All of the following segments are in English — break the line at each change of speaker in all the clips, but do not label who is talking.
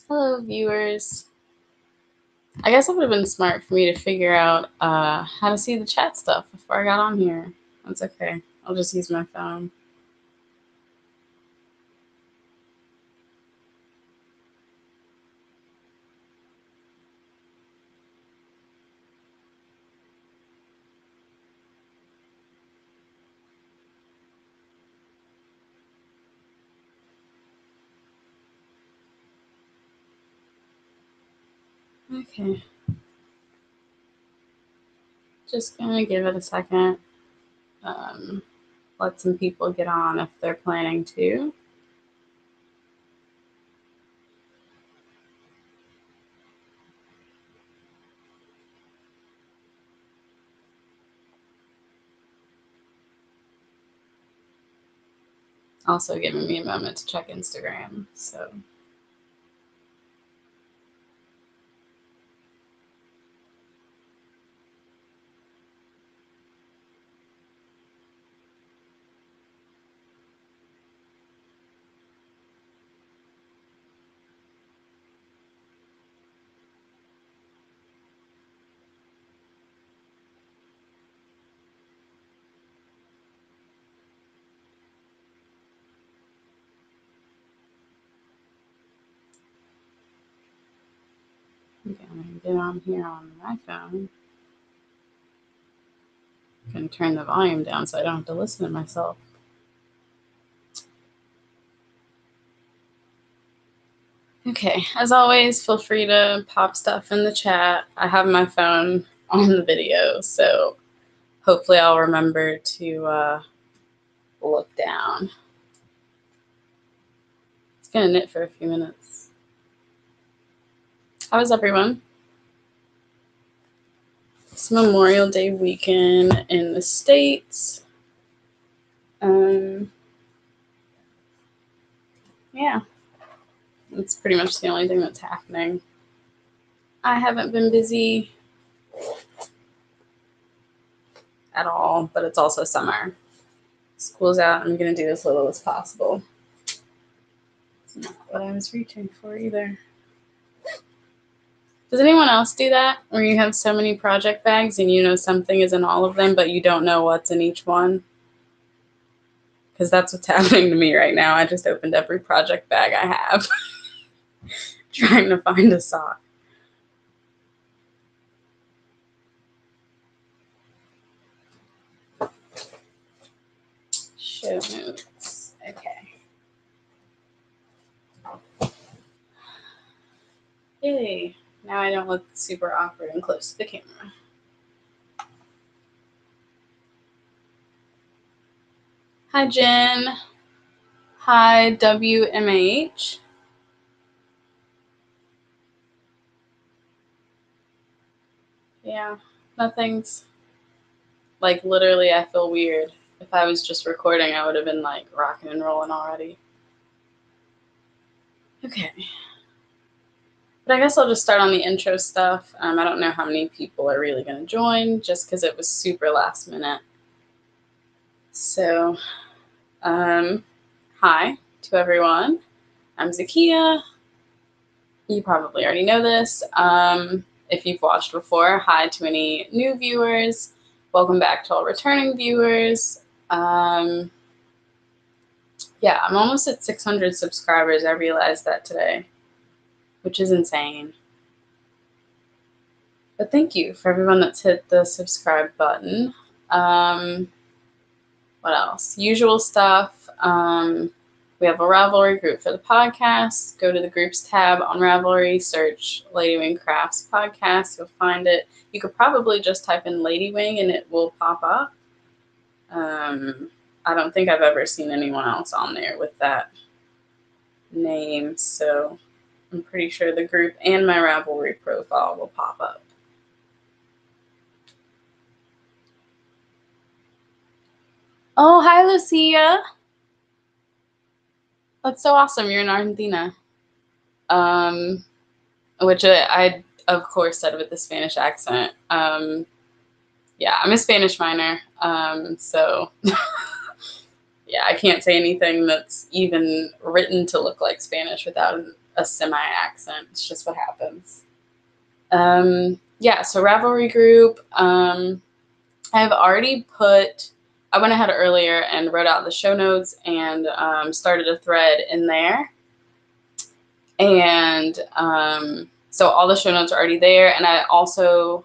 Hello, viewers. I guess it would have been smart for me to figure out how to see the chat stuff before I got on here. That's okay. I'll just use my phone. Okay. Just gonna give it a second. Let some people get on if they're planning to. Also giving me a moment to check Instagram, so. Okay, I'm gonna get on here on my phone. I'm gonna turn the volume down so I don't have to listen to myself. Okay, as always, feel free to pop stuff in the chat. I have my phone on the video, so hopefully I'll remember to look down. It's gonna knit for a few minutes. How is everyone? It's Memorial Day weekend in the States. Yeah, that's pretty much the only thing that's happening. I haven't been busy at all, but it's also summer. School's out. I'm gonna do as little as possible. It's not what I was reaching for either. Does anyone else do that, where you have so many project bags and you know something is in all of them, but you don't know what's in each one? Because that's what's happening to me right now. I just opened every project bag I have, trying to find a sock. Show notes. Okay. Yay. Now I don't look super awkward and close to the camera. Hi, Jen. Hi, WMH. Yeah, nothing's, like, literally, I feel weird. If I was just recording, I would have been, like, rocking and rolling already. Okay. But I guess I'll just start on the intro stuff. I don't know how many people are really going to join, just because it was super last minute. So, hi to everyone. I'm Zakia. You probably already know this. If you've watched before, hi to any new viewers. Welcome back to all returning viewers. Yeah, I'm almost at 600 subscribers. I realized that today, which is insane. But thank you for everyone that's hit the subscribe button. What else? Usual stuff. We have a Ravelry group for the podcast. Go to the groups tab on Ravelry, search Ladywing Crafts Podcast. You'll find it. You could probably just type in Ladywing and it will pop up. I don't think I've ever seen anyone else on there with that name, so I'm pretty sure the group and my Ravelry profile will pop up. Oh, hi, Lucia. That's so awesome. You're in Argentina. Which I of course said with the Spanish accent. Yeah, I'm a Spanish minor. So yeah, I can't say anything that's even written to look like Spanish without a semi-accent. It's just what happens. Yeah, so Ravelry group. I've already I went ahead earlier and wrote out the show notes and started a thread in there. And so all the show notes are already there. And I also,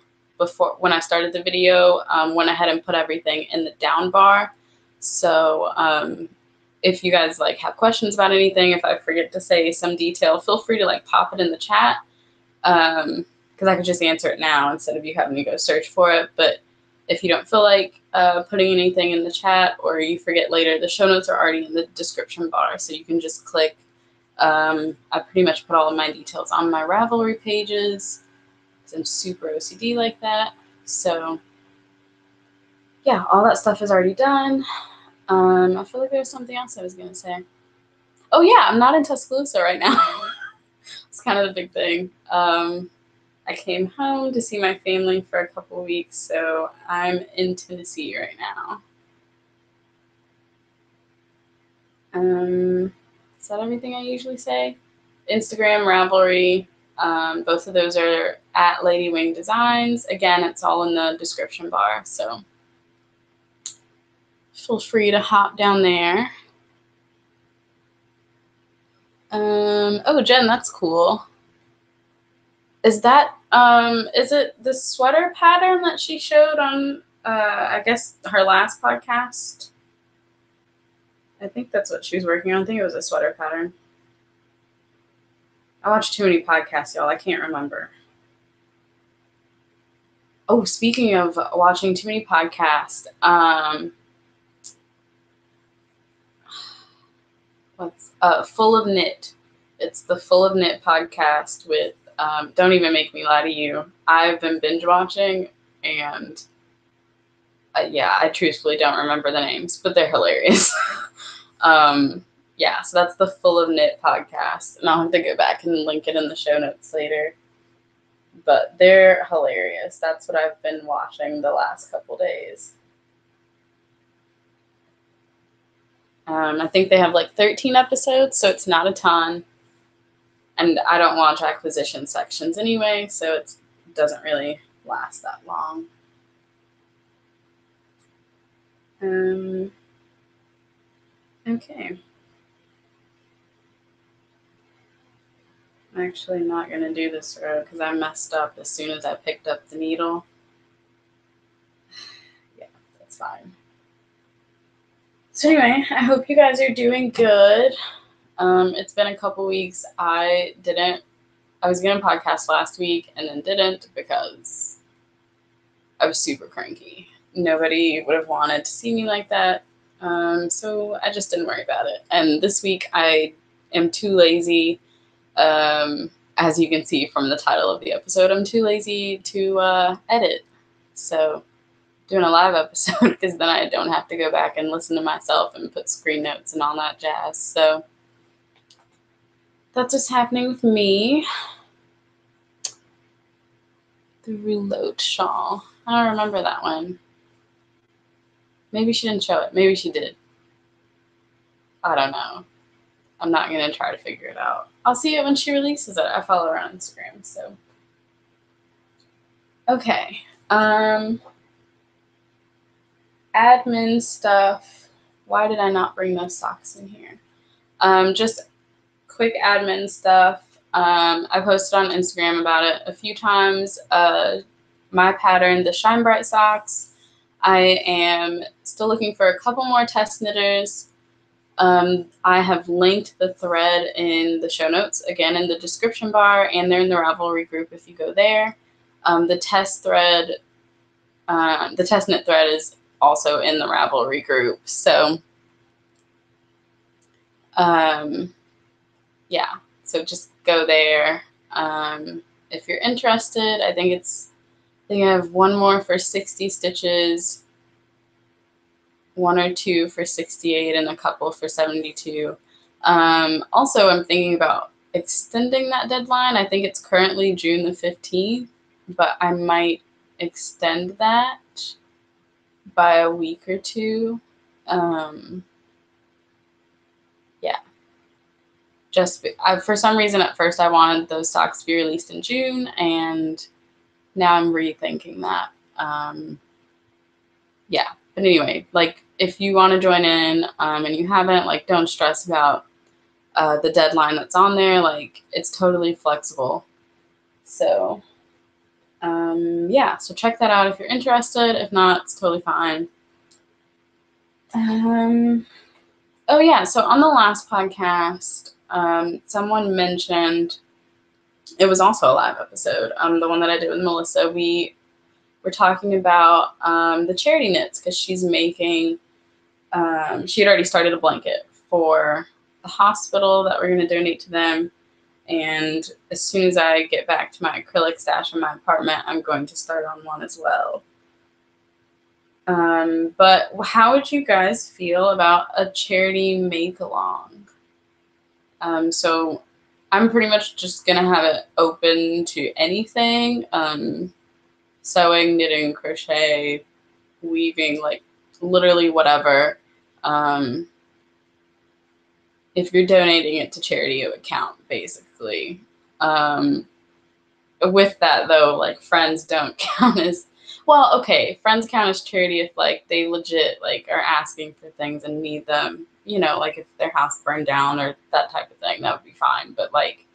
when I started the video, went ahead and put everything in the down bar. So if you guys like have questions about anything, if I forget to say some detail, feel free to like pop it in the chat. Because I could just answer it now instead of you having to go search for it. But if you don't feel like putting anything in the chat or you forget later, the show notes are already in the description bar. So you can just click. I pretty much put all of my details on my Ravelry pages. I'm super OCD like that. So yeah, all that stuff is already done. I feel like there's something else I was going to say. Oh yeah, I'm not in Tuscaloosa right now. It's kind of the big thing. I came home to see my family for a couple weeks, so I'm in Tennessee right now. Is that everything I usually say? Instagram, Ravelry, both of those are at Ladywing Designs. Again, it's all in the description bar, so feel free to hop down there. Oh, Jen, that's cool. Is it the sweater pattern that she showed on, I guess, her last podcast? I think that's what she was working on. I think it was a sweater pattern. I watch too many podcasts, y'all. I can't remember. Oh, speaking of watching too many podcasts, Full of Knit. It's the Full of Knit podcast with, don't even make me lie to you. I've been binge watching and yeah, I truthfully don't remember the names, but they're hilarious. Yeah, so that's the Full of Knit podcast, and I'll have to go back and link it in the show notes later. But they're hilarious. That's what I've been watching the last couple days. I think they have like 13 episodes, so it's not a ton. And I don't watch acquisition sections anyway, so it doesn't really last that long. Okay. I'm actually not going to do this row because I messed up as soon as I picked up the needle. Yeah, that's fine. So anyway, I hope you guys are doing good. It's been a couple weeks. I was going to podcast last week and then didn't because I was super cranky. Nobody would have wanted to see me like that. So I just didn't worry about it. And this week I am too lazy. As you can see from the title of the episode, I'm too lazy to edit. So doing a live episode because then I don't have to go back and listen to myself and put screen notes and all that jazz. So that's what's happening with me. The roulotte shawl. I don't remember that one. Maybe she didn't show it. Maybe she did. I don't know. I'm not going to try to figure it out. I'll see it when she releases it. I follow her on Instagram, so. Okay. Admin stuff. Why did I not bring those socks in here? Just quick admin stuff. I posted on Instagram about it a few times. My pattern, the Shine Bright socks. I am still looking for a couple more test knitters. I have linked the thread in the show notes, again in the description bar, and they're in the Ravelry group if you go there. The test knit thread is also in the Ravelry group. So, yeah, so just go there. If you're interested, I think I have one more for 60 stitches, one or two for 68, and a couple for 72. Also, I'm thinking about extending that deadline. I think it's currently June the 15th, but I might extend that by a week or two. Yeah. For some reason, at first I wanted those stocks to be released in June, and now I'm rethinking that. Yeah. But anyway, like, if you want to join in and you haven't, like, don't stress about the deadline that's on there. Like, it's totally flexible. So, yeah. So check that out if you're interested. If not, it's totally fine. Oh, yeah. So on the last podcast, someone mentioned, it was also a live episode, the one that I did with Melissa. We were talking about the charity knits, because she's making, she had already started a blanket for the hospital that we're going to donate to them. And as soon as I get back to my acrylic stash in my apartment, I'm going to start on one as well. But how would you guys feel about a charity make-along? So I'm pretty much just going to have it open to anything. Sewing, knitting, crochet, weaving, like literally whatever. If you're donating it to charity, it would count, basically. With that, though, like, friends don't count as, well, okay, friends count as charity if, like, they legit, like, are asking for things and need them, you know, like, if their house burned down or that type of thing, that would be fine. But, like,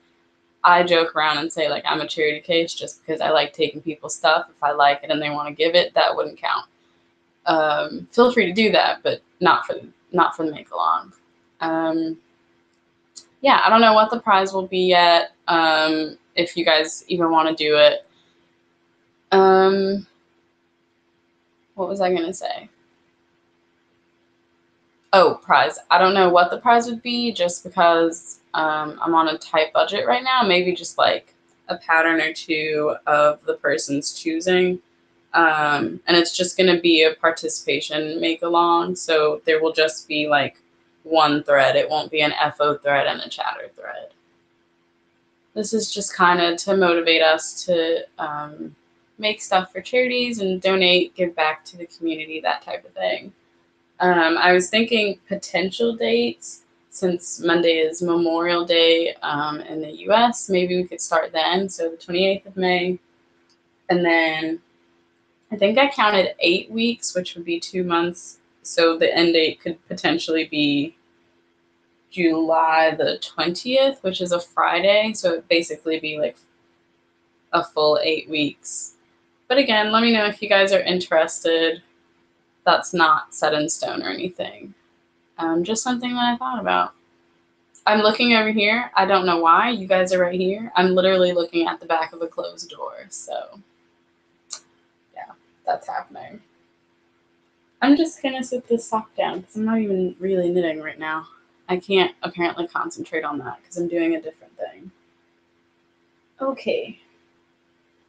I joke around and say, like, I'm a charity case just because I like taking people's stuff. If I like it and they want to give it, that wouldn't count. Feel free to do that, but not for the make-along. Yeah, I don't know what the prize will be yet, if you guys even want to do it. What was I going to say? Oh, prize. I don't know what the prize would be, just because I'm on a tight budget right now. Maybe just like a pattern or two of the person's choosing. And it's just going to be a participation make-along. So there will just be like one thread. It won't be an FO thread and a chatter thread. This is just kind of to motivate us to make stuff for charities and donate, give back to the community, that type of thing. I was thinking potential dates, since Monday is Memorial Day in the US. Maybe we could start then, so the 28th of May. And then I think I counted 8 weeks, which would be 2 months. So the end date could potentially be July the 20th, which is a Friday. So it'd basically be like a full 8 weeks. But again, let me know if you guys are interested. That's not set in stone or anything. Just something that I thought about. I'm looking over here. I don't know why. You guys are right here. I'm literally looking at the back of a closed door. So, yeah, that's happening. I'm just going to sit this sock down because I'm not even really knitting right now. I can't apparently concentrate on that because I'm doing a different thing. Okay.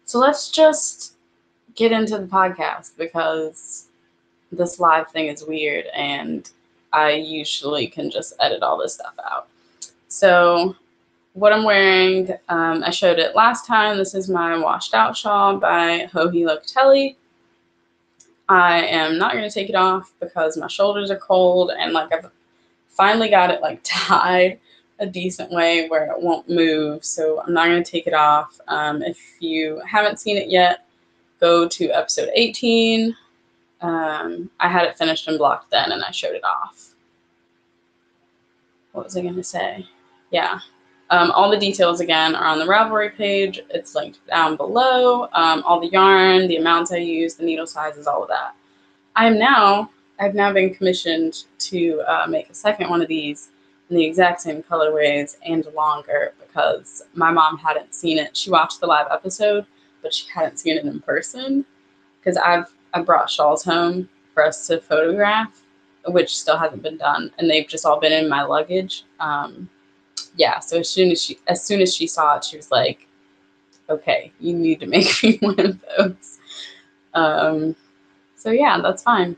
So let's just get into the podcast, because this live thing is weird and I usually can just edit all this stuff out. So what I'm wearing, I showed it last time. This is my washed out shawl by Joji Locatelli. I am not going to take it off because my shoulders are cold, and like I've finally got it like tied a decent way where it won't move. So I'm not going to take it off. If you haven't seen it yet, go to episode 18. I had it finished and blocked then, and I showed it off. What was I going to say? Yeah. All the details, again, are on the Ravelry page. It's linked down below. All the yarn, the amounts I use, the needle sizes, all of that. I've now been commissioned to make a second one of these in the exact same colorways and longer, because my mom hadn't seen it. She watched the live episode, but she hadn't seen it in person, because I brought shawls home for us to photograph, which still hasn't been done, and they've just all been in my luggage. Yeah, so as soon as she saw it, she was like, okay, you need to make me one of those. So yeah, that's fine.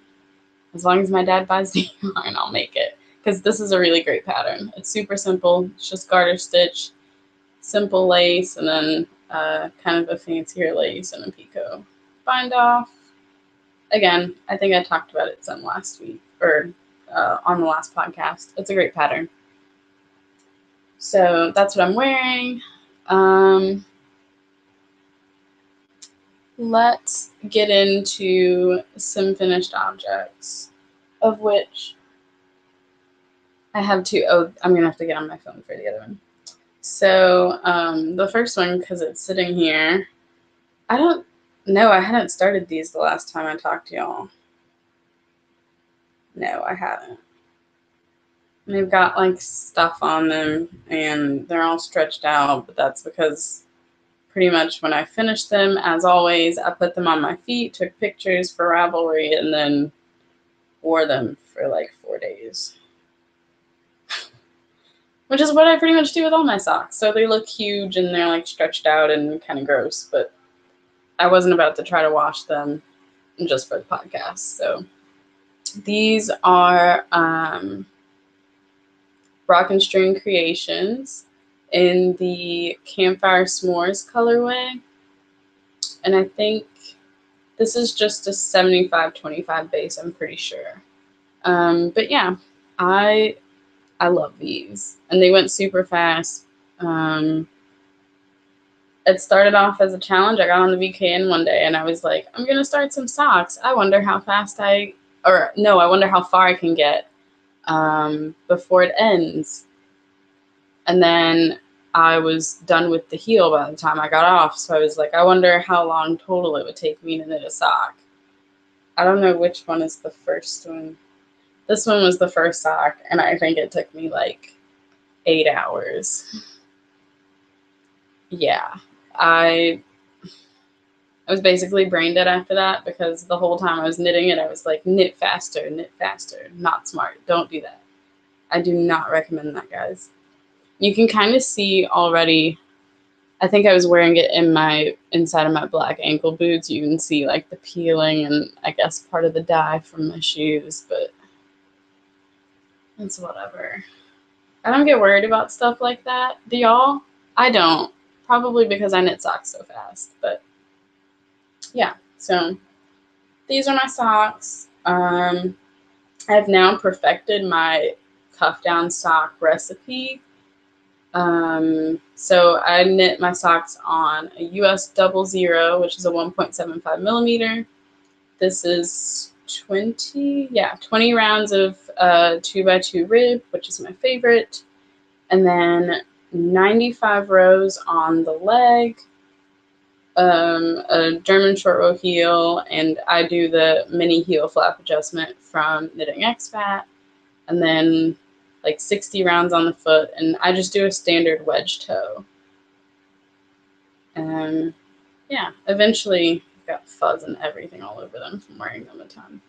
As long as my dad buys the yarn, I'll make it. because this is a really great pattern. It's super simple. It's just garter stitch, simple lace, and then kind of a fancier lace and a picot bind off. Again, I think I talked about it some last week, or on the last podcast. It's a great pattern. So that's what I'm wearing. Let's get into some finished objects, of which I have two. Oh, I'm going to have to get on my phone for the other one. So the first one, because it's sitting here, I don't know. I hadn't started these the last time I talked to y'all. No, I haven't. They've got like stuff on them and they're all stretched out, but that's because pretty much when I finished them, as always, I put them on my feet, took pictures for Ravelry, and then wore them for like 4 days. Which is what I pretty much do with all my socks. So they look huge and they're like stretched out and kind of gross, but I wasn't about to try to wash them just for the podcast. So these are Rock and String Creations in the Campfire S'mores colorway. And I think this is just a 75-25 base, I'm pretty sure. But yeah, I love these. And they went super fast. It started off as a challenge. I got on the VKN one day and I was like, I'm going to start some socks. I wonder how far I can get before it ends. And then I was done with the heel by the time I got off. So I was like, I wonder how long total it would take me to knit a sock. I don't know which one is the first one. This one was the first sock, and I think it took me like 8 hours. Yeah, I was basically brain dead after that because the whole time I was knitting it, I was like, knit faster, not smart. Don't do that. I do not recommend that, guys. You can kind of see already, I think I was wearing it inside of my black ankle boots. You can see like the peeling and I guess part of the dye from my shoes, but it's whatever. I don't get worried about stuff like that. Do y'all? I don't. Probably because I knit socks so fast, but yeah. So these are my socks. I've now perfected my cuff down sock recipe. So I knit my socks on a US 00, which is a 1.75 millimeter. This is 20 rounds of 2x2 rib, which is my favorite. And then 95 rows on the leg, a German short row heel, and I do the mini heel flap adjustment from Knitting Expat, and then like 60 rounds on the foot, and I just do a standard wedge toe. Yeah, eventually I've got fuzz and everything all over them from wearing them a ton.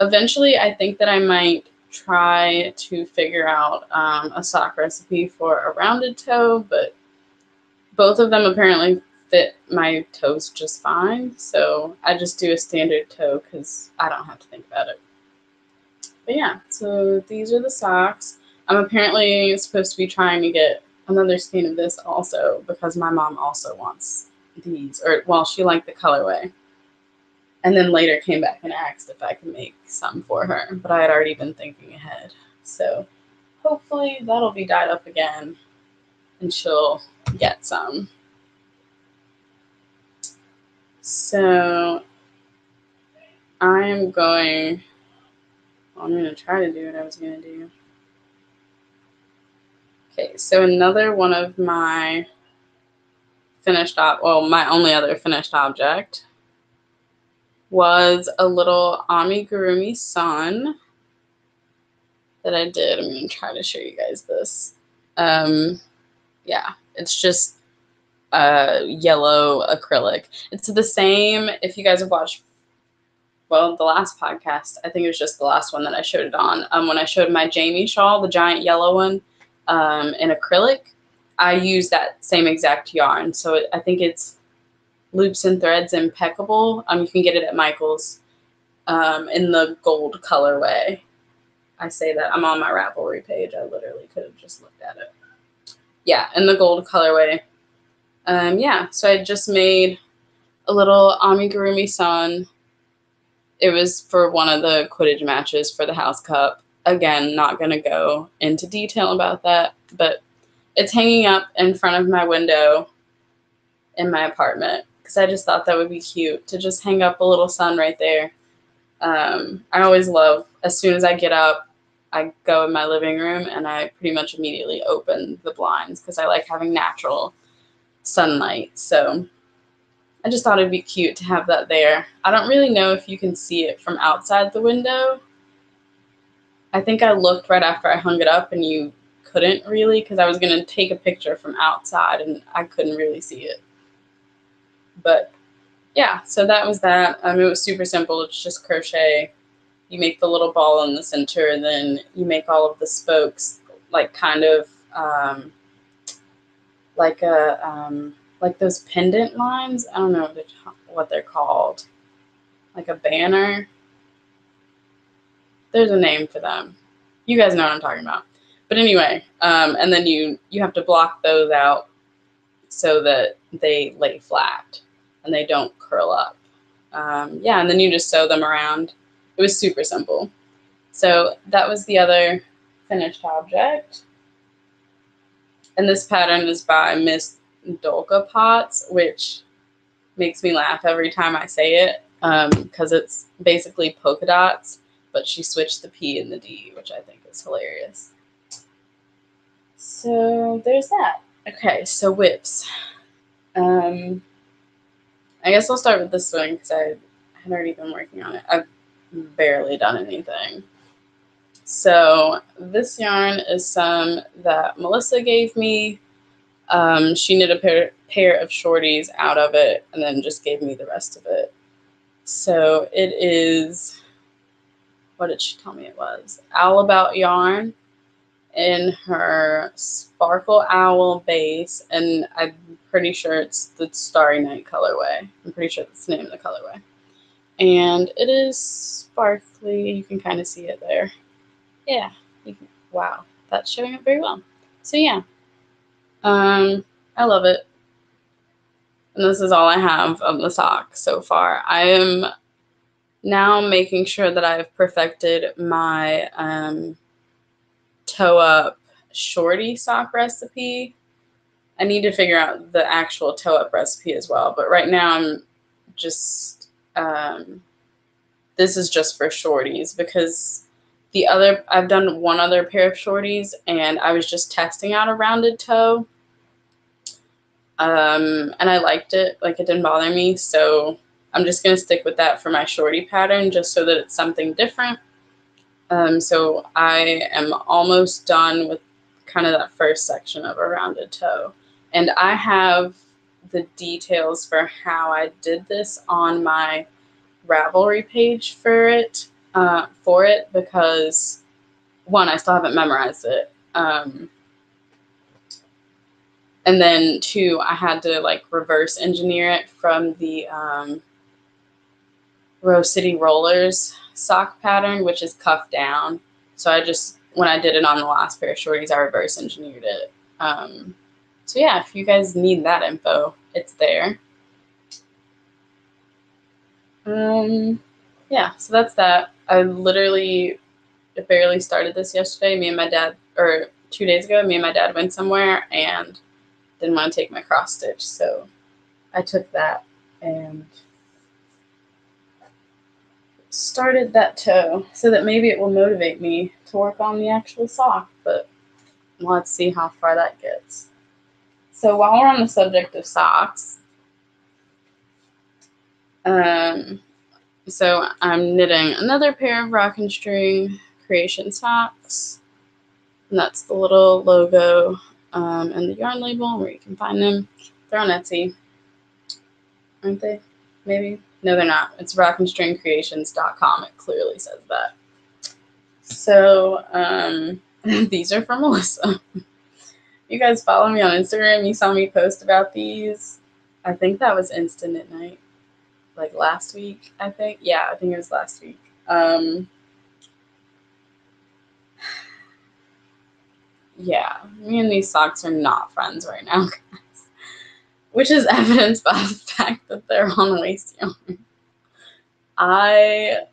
Eventually, I think that I might try to figure out a sock recipe for a rounded toe, but both of them apparently fit my toes just fine, so I just do a standard toe because I don't have to think about it. But yeah, so these are the socks. I'm apparently supposed to be trying to get another skein of this also because my mom also wants these, or well, she liked the colorway. And then later came back and asked if I could make some for her, but I had already been thinking ahead. So hopefully that'll be dyed up again and she'll get some. So I'm going to try to do what I was going to do. Okay, so another one of my my only other finished object was a little amigurumi sun that I did. I'm going to try to show you guys this. Yeah, it's just yellow acrylic. It's the same, if you guys have watched, well, the last podcast, I think it was just the last one that I showed it on. When I showed my Jamie shawl, the giant yellow one, in acrylic, I used that same exact yarn. So I think it's Loops and Threads Impeccable. You can get it at Michael's in the gold colorway. I say that. I'm on my Ravelry page. I literally could have just looked at it. Yeah, in the gold colorway. Yeah, so I just made a little amigurumi sun. It was for one of the Quidditch matches for the House Cup. Again, not going to go into detail about that, but it's hanging up in front of my window in my apartment because I just thought that would be cute to just hang up a little sun right there. I always love, as soon as I get up, I go in my living room and I pretty much immediately open the blinds because I like having natural sunlight. So I just thought it'd be cute to have that there. I don't really know if you can see it from outside the window. I think I looked right after I hung it up and you couldn't really because I was going to take a picture from outside and I couldn't really see it. But yeah, so that was that. It was super simple. It's just crochet. You make the little ball in the center, and then you make all of the spokes like kind of like those pendant lines. I don't know what they're called. Like a banner. There's a name for them. You guys know what I'm talking about. But anyway, and then you have to block those out so that they lay flat and they don't curl up. Yeah, and then you just sew them around. It was super simple. So that was the other finished object. And this pattern is by Miss Dolka Potts, which makes me laugh every time I say it because it's basically polka dots, but she switched the P and the D, which I think is hilarious. So there's that. Okay, so whips. I guess I'll start with this one because I had already been working on it. I've barely done anything. So this yarn is some that Melissa gave me. She knit a pair of shorties out of it and then just gave me the rest of it. So it is, what did she tell me it was? Owl About yarn in her Sparkle Owl base, and I'm pretty sure it's the Starry Night colorway. I'm pretty sure that's the name of the colorway. And it is sparkly. You can kind of see it there. Yeah. Wow, that's showing up very well. So yeah, I love it. And this is all I have of the sock so far. I am now making sure that I've perfected my toe up shorty sock recipe. I need to figure out the actual toe up recipe as well. But right now I'm just, this is just for shorties because I've done one other pair of shorties and I was just testing out a rounded toe. And I liked it, like it didn't bother me. So I'm just going to stick with that for my shorty pattern just so that it's something different. So I am almost done with kind of that first section of a rounded toe. And I have the details for how I did this on my Ravelry page for it because, one, I still haven't memorized it. And then two, I had to like reverse engineer it from the Rose City Rollers sock pattern, which is cuff down. So when I did it on the last pair of shorties, I reverse engineered it. So yeah, if you guys need that info, it's there. Yeah, so that's that. I literally barely started this yesterday. Me and my dad, or 2 days ago, me and my dad went somewhere and didn't want to take my cross stitch. So I took that and started that toe so that maybe it will motivate me to work on the actual sock, but let's see how far that gets. So while we're on the subject of socks, so I'm knitting another pair of Rock and String Creation socks, and that's the little logo and the yarn label where you can find them. They're on Etsy, aren't they? Maybe? No, they're not. It's rockandstringcreations.com. It clearly says that. So these are from Melissa. You guys follow me on Instagram. You saw me post about these. I think that was Instant Knit Night. Like last week, I think. Yeah, I think it was last week. yeah, me and these socks are not friends right now, guys. Which is evidenced by the fact that they're on waist yarn. I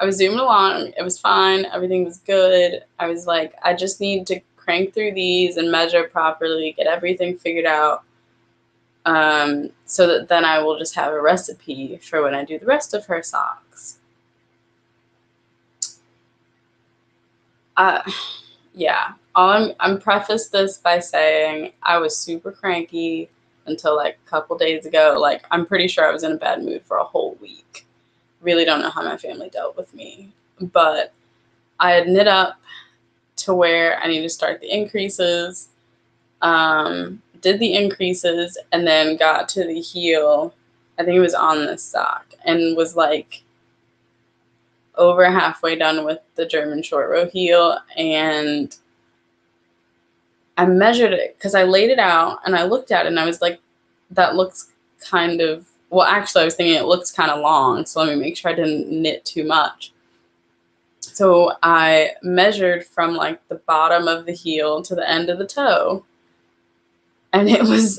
was zooming along. It was fine. Everything was good. I was like, I just need to crank through these and measure properly, get everything figured out, so that then I will just have a recipe for when I do the rest of her socks. Yeah. I'm preface this by saying I was super cranky until like a couple days ago. Like, I'm pretty sure I was in a bad mood for a whole week. Really don't know how my family dealt with me, but I had knit up to where I need to start the increases, did the increases, and then got to the heel. I think it was on this sock, and was like over halfway done with the German short row heel, and I measured it because I laid it out and I looked at it and I was like, that looks kind of, well, actually I was thinking it looks kind of long, so let me make sure I didn't knit too much. So I measured from like the bottom of the heel to the end of the toe, and it was,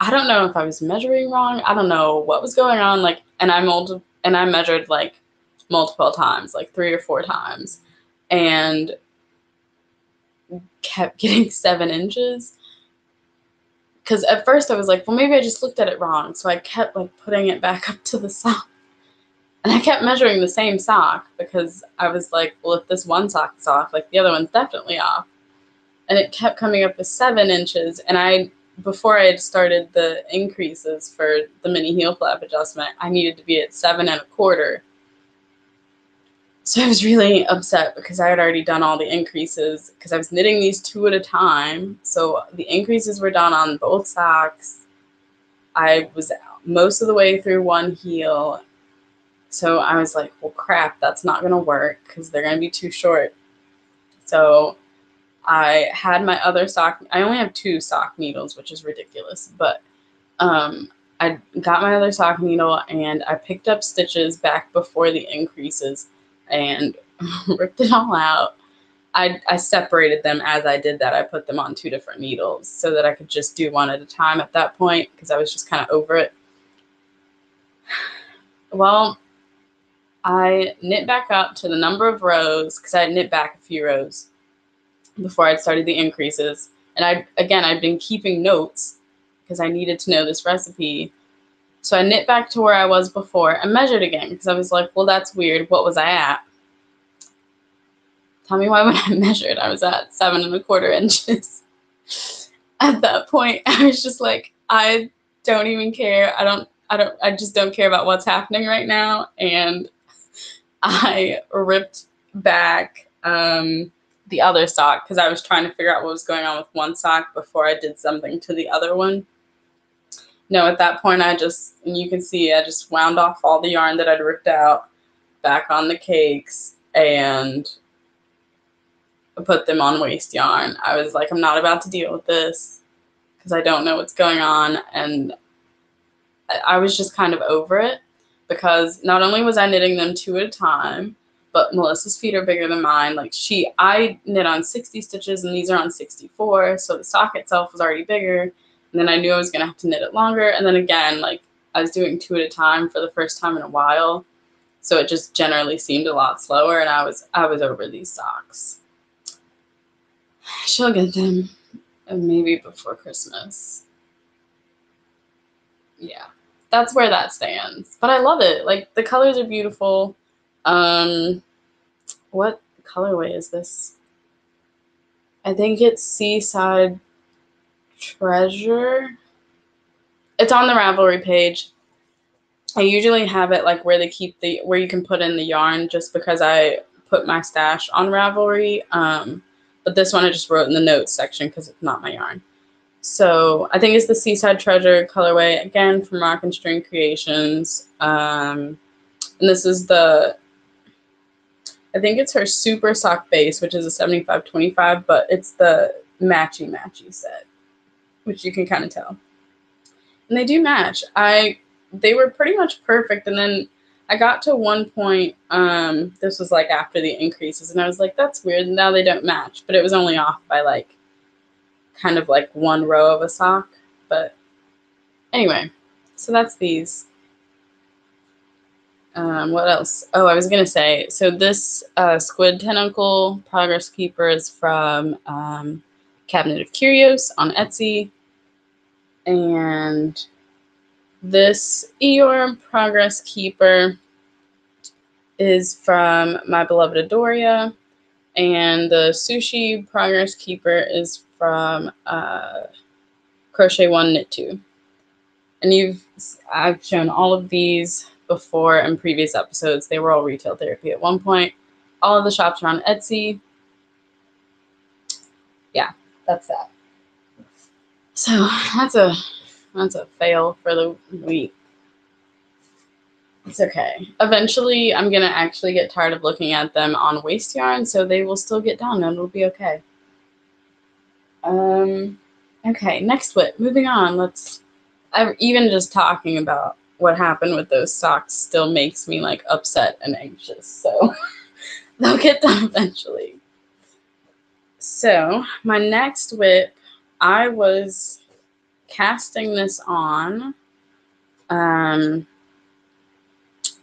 I don't know if I was measuring wrong. I don't know what was going on. Like, and I measured like multiple times, like 3 or 4 times, and kept getting 7 inches. Because at first I was like, well, maybe I just looked at it wrong. So I kept like putting it back up to the sock. And I kept measuring the same sock because I was like, well, if this one sock's off, like the other one's definitely off. And it kept coming up with 7 inches. And before I had started the increases for the mini heel flap adjustment, I needed to be at 7 1/4. So I was really upset because I had already done all the increases because I was knitting these 2 at a time. So the increases were done on both socks. I was most of the way through one heel. So I was like, well, crap, that's not going to work because they're going to be too short. So I had my other sock. I only have 2 sock needles, which is ridiculous. But I got my other sock needle and I picked up stitches back before the increases and ripped it all out. I separated them as I did that. I put them on 2 different needles so that I could just do one at a time at that point because I was just kind of over it. Well, I knit back up to the number of rows because I had knit back a few rows before I'd started the increases. And I'd been keeping notes because I needed to know this recipe. So I knit back to where I was before and measured again because I was like, well, that's weird. What was I at? Tell me why when I measured, I was at 7 1/4 inches. At that point, I was just like, I don't even care. I just don't care about what's happening right now. And I ripped back the other sock because I was trying to figure out what was going on with one sock before I did something to the other one. No, at that point, and you can see, I just wound off all the yarn that I'd ripped out back on the cakes and put them on waste yarn. I was like, I'm not about to deal with this because I don't know what's going on. And I was just kind of over it because not only was I knitting them 2 at a time, but Melissa's feet are bigger than mine. Like I knit on 60 stitches and these are on 64. So the sock itself was already bigger. And then I knew I was going to have to knit it longer. And then again, like I was doing 2 at a time for the first time in a while. So it just generally seemed a lot slower. And I was over these socks. She'll get them maybe before Christmas. Yeah, that's where that stands. But I love it. Like, the colors are beautiful. What colorway is this? I think it's Seaside Treasure. It's on the Ravelry page. I usually have it like where you can put in the yarn just because I put my stash on Ravelry. But this one I just wrote in the notes section because it's not my yarn. So I think it's the Seaside Treasure colorway, again, from Rock and String Creations. And this is I think it's her Super Sock Base, which is a 75-25, but it's the matchy set, which you can kind of tell. And they do match. They were pretty much perfect, and then I got to one point, this was like after the increases, and I was like, that's weird. Now they don't match, but it was only off by like kind of like one row of a sock. But anyway, so that's these. What else? Oh, I was going to say, so this squid tentacle progress keeper is from Cabinet of Curios on Etsy. And this Eeyore progress keeper is from My Beloved Adoria. And the sushi progress keeper is from Crochet One Knit Two. And I've shown all of these before in previous episodes. They were all retail therapy at one point. All of the shops are on Etsy. Yeah, that's that. So that's a fail for the week. It's okay. Eventually, I'm gonna actually get tired of looking at them on waste yarn, so they will still get done, and it'll be okay. Okay, next whip. Moving on. Even just talking about what happened with those socks still makes me like upset and anxious. So they'll get done eventually. So my next whip, I was casting this on the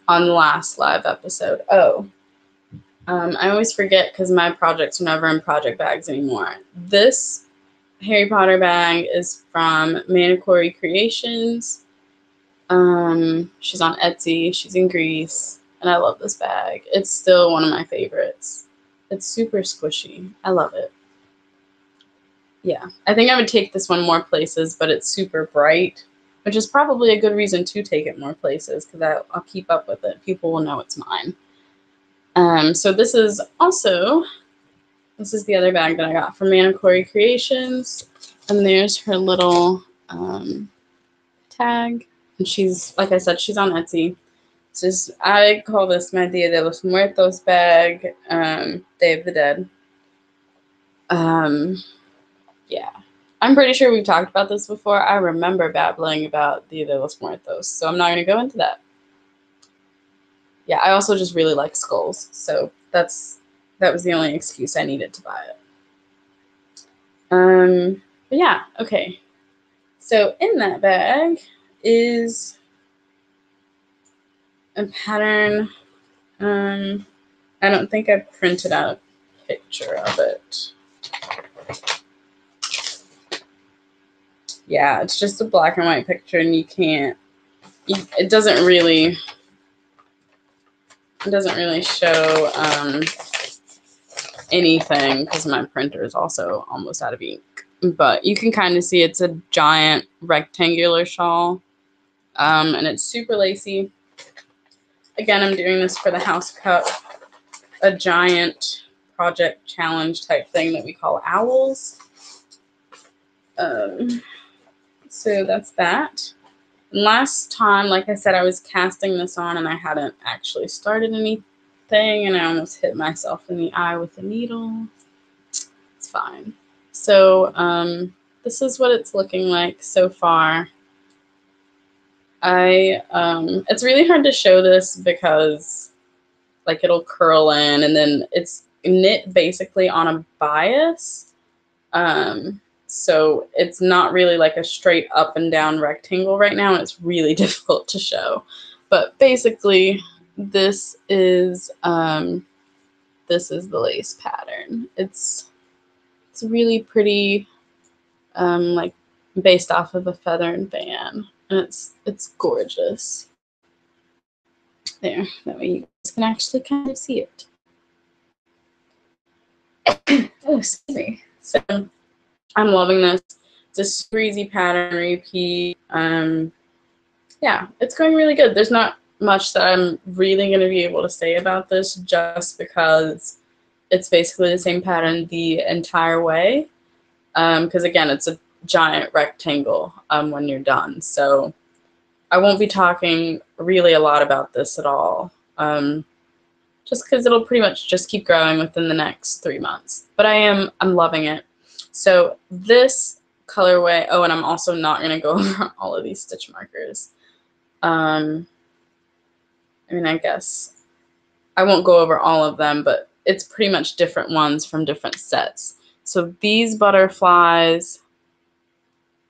last live episode. I always forget because my projects are never in project bags anymore. This Harry Potter bag is from Manicori Creations. She's on Etsy. She's in Greece, and I love this bag. It's still one of my favorites. It's super squishy. I love it. Yeah, I think I would take this one more places, but it's super bright, which is probably a good reason to take it more places because I'll keep up with it. People will know it's mine. So this is the other bag that I got from Manicori Creations, and there's her little tag. And she's, like I said, she's on Etsy. I call this my Dia de los Muertos bag, Day of the Dead. Yeah. I'm pretty sure we've talked about this before. I remember babbling about Dia de los Muertos, so I'm not going to go into that. Yeah, I also just really like skulls, so that was the only excuse I needed to buy it. But yeah, okay. So in that bag is a pattern. I don't think I printed out a picture of it. Yeah, it's just a black and white picture, and it doesn't really show anything because my printer is also almost out of ink. But you can kind of see it's a giant rectangular shawl, and it's super lacy. Again, I'm doing this for the House Cup, a giant project challenge type thing that we call Owls. So that's that. And last time, like I said, I was casting this on and I hadn't actually started anything, and I almost hit myself in the eye with a needle. It's fine. So this is what it's looking like so far. It's really hard to show this because like it'll curl in, and then it's knit basically on a bias. So it's not really like a straight up and down rectangle right now, and it's really difficult to show. But basically, this is the lace pattern. It's really pretty, like based off of a feather and fan, and it's gorgeous. There, that way you guys can actually kind of see it. Oh, excuse me. So I'm loving this. It's a super easy pattern repeat. Yeah, it's going really good. There's not much that I'm really going to be able to say about this just because it's basically the same pattern the entire way. Because again, it's a giant rectangle when you're done. So I won't be talking really a lot about this at all. Just because it'll pretty much just keep growing within the next 3 months. But I'm loving it. So this colorway, and I'm also not going to go over all of these stitch markers. I mean, I guess I won't go over all of them, but it's pretty much different ones from different sets. So these butterflies,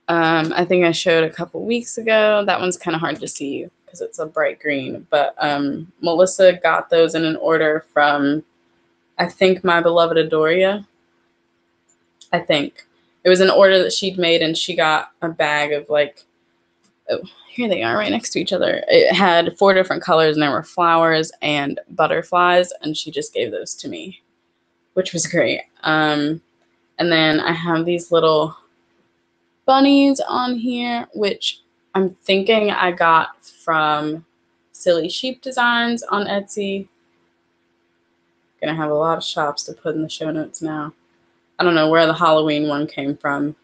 I think I showed a couple weeks ago. That one's kind of hard to see because it's a bright green, but Melissa got those in an order from, I think, My Beloved Adoria. I think it was an order that she'd made, and she got a bag of like, oh, here they are right next to each other. It had 4 different colors, and there were flowers and butterflies, and she just gave those to me, which was great. And then I have these little bunnies on here, which I'm thinking I got from Silly Sheep Designs on Etsy. Gonna have a lot of shops to put in the show notes now. I don't know where the Halloween one came from.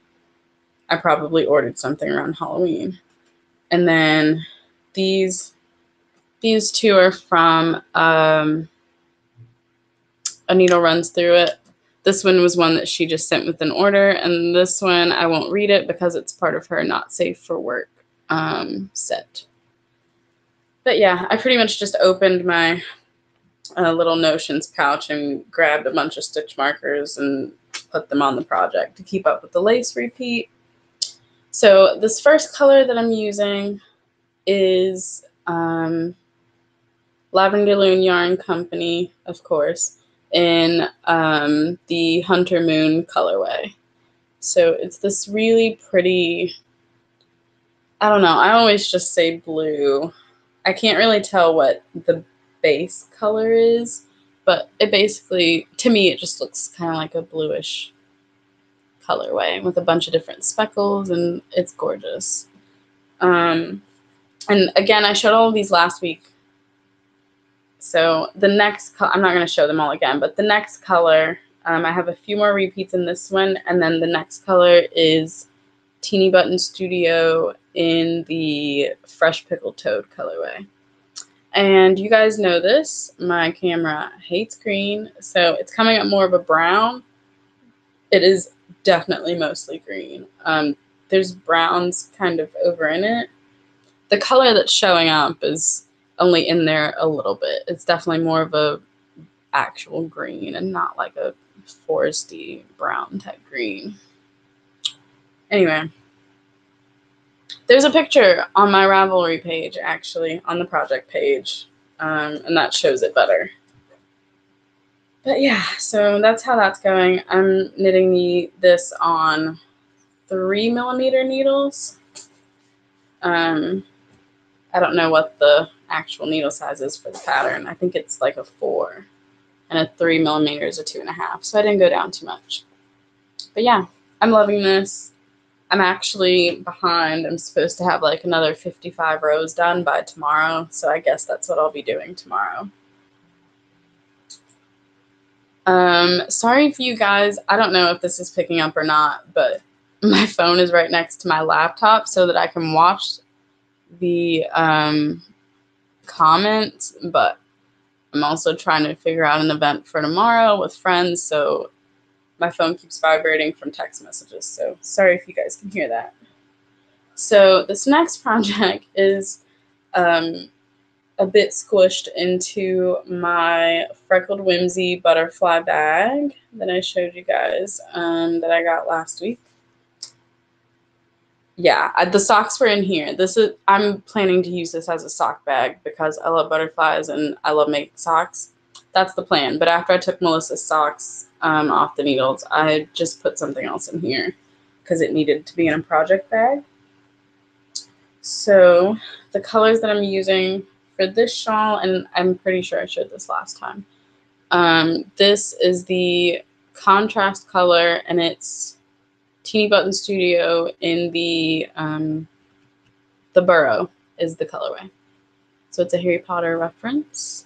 I probably ordered something around Halloween. And then these 2 are from A Needle Runs Through It. This one was one that she just sent with an order, and this one I won't read it because it's part of her Not Safe for Work set. But yeah, I pretty much just opened my little notions pouch and grabbed a bunch of stitch markers and put them on the project to keep up with the lace repeat. So this first color that I'm using is Lavender Loon Yarn Company, of course, in the Hunter Moon colorway. So it's this really pretty, I don't know, I always just say blue. I can't really tell what the base color is, but it basically, to me, it just looks kind of like a bluish colorway with a bunch of different speckles, and it's gorgeous. And again, I showed all of these last week. So the next, I'm not going to show them all again, but the next color, I have a few more repeats in this one, and then the next color is Teeny Button Studio in the Fresh Pickled Toad colorway. And you guys know this, my camera hates green, so it's coming up more of a brown. It is definitely mostly green. There's browns kind of over in it. The color that's showing up is only in there a little bit. It's definitely more of a actual green and not like a foresty brown type green. Anyway, there's a picture on my Ravelry page, actually, on the project page, and that shows it better. But yeah, so that's how that's going. I'm knitting this on 3mm needles. I don't know what the actual needle size is for the pattern. I think it's like a 4, and a 3mm is a 2.5, so I didn't go down too much. But yeah, I'm loving this. I'm actually behind. I'm supposed to have like another 55 rows done by tomorrow, so I guess that's what I'll be doing tomorrow. Sorry for you guys. I don't know if this is picking up or not, but my phone is right next to my laptop so that I can watch the comments, but I'm also trying to figure out an event for tomorrow with friends, so my phone keeps vibrating from text messages, so sorry if you guys can hear that. So this next project is a bit squished into my Freckled Whimsy butterfly bag that I showed you guys that I got last week. Yeah, the socks were in here. I'm planning to use this as a sock bag because I love butterflies and I love making socks. That's the plan. But after I took Melissa's socks off the needles, I just put something else in here because it needed to be in a project bag. So the colors that I'm using for this shawl, and I'm pretty sure I showed this last time. This is the contrast color, and it's Teeny Button Studio in the Burrow is the colorway. So it's a Harry Potter reference,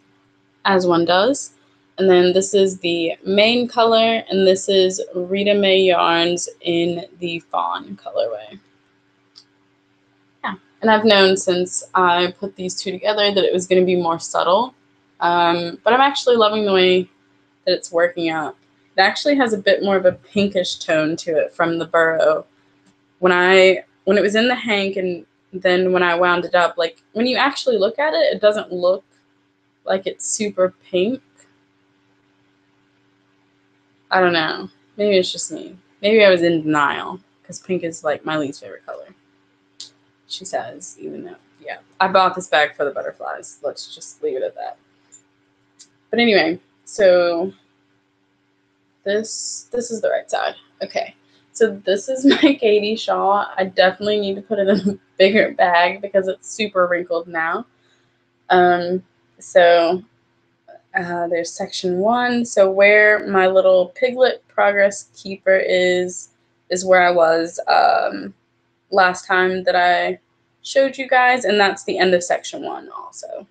as one does. And then this is the main color, and this is Rita Mae Yarns in the Fawn colorway. Yeah, and I've known since I put these two together that it was going to be more subtle, but I'm actually loving the way that it's working out. It actually has a bit more of a pinkish tone to it from the Burrow. When it was in the hank, and then when I wound it up, like when you actually look at it, it doesn't look like it's super pink. I don't know. Maybe it's just me. Maybe I was in denial because pink is like my least favorite color. She says, even though, yeah. I bought this bag for the butterflies. Let's just leave it at that. But anyway, so this is the right side. Okay. So this is my Katie shawl. I definitely need to put it in a bigger bag because it's super wrinkled now. So there's section 1. So where my little piglet progress keeper is where I was last time that I showed you guys, and that's the end of section 1 also.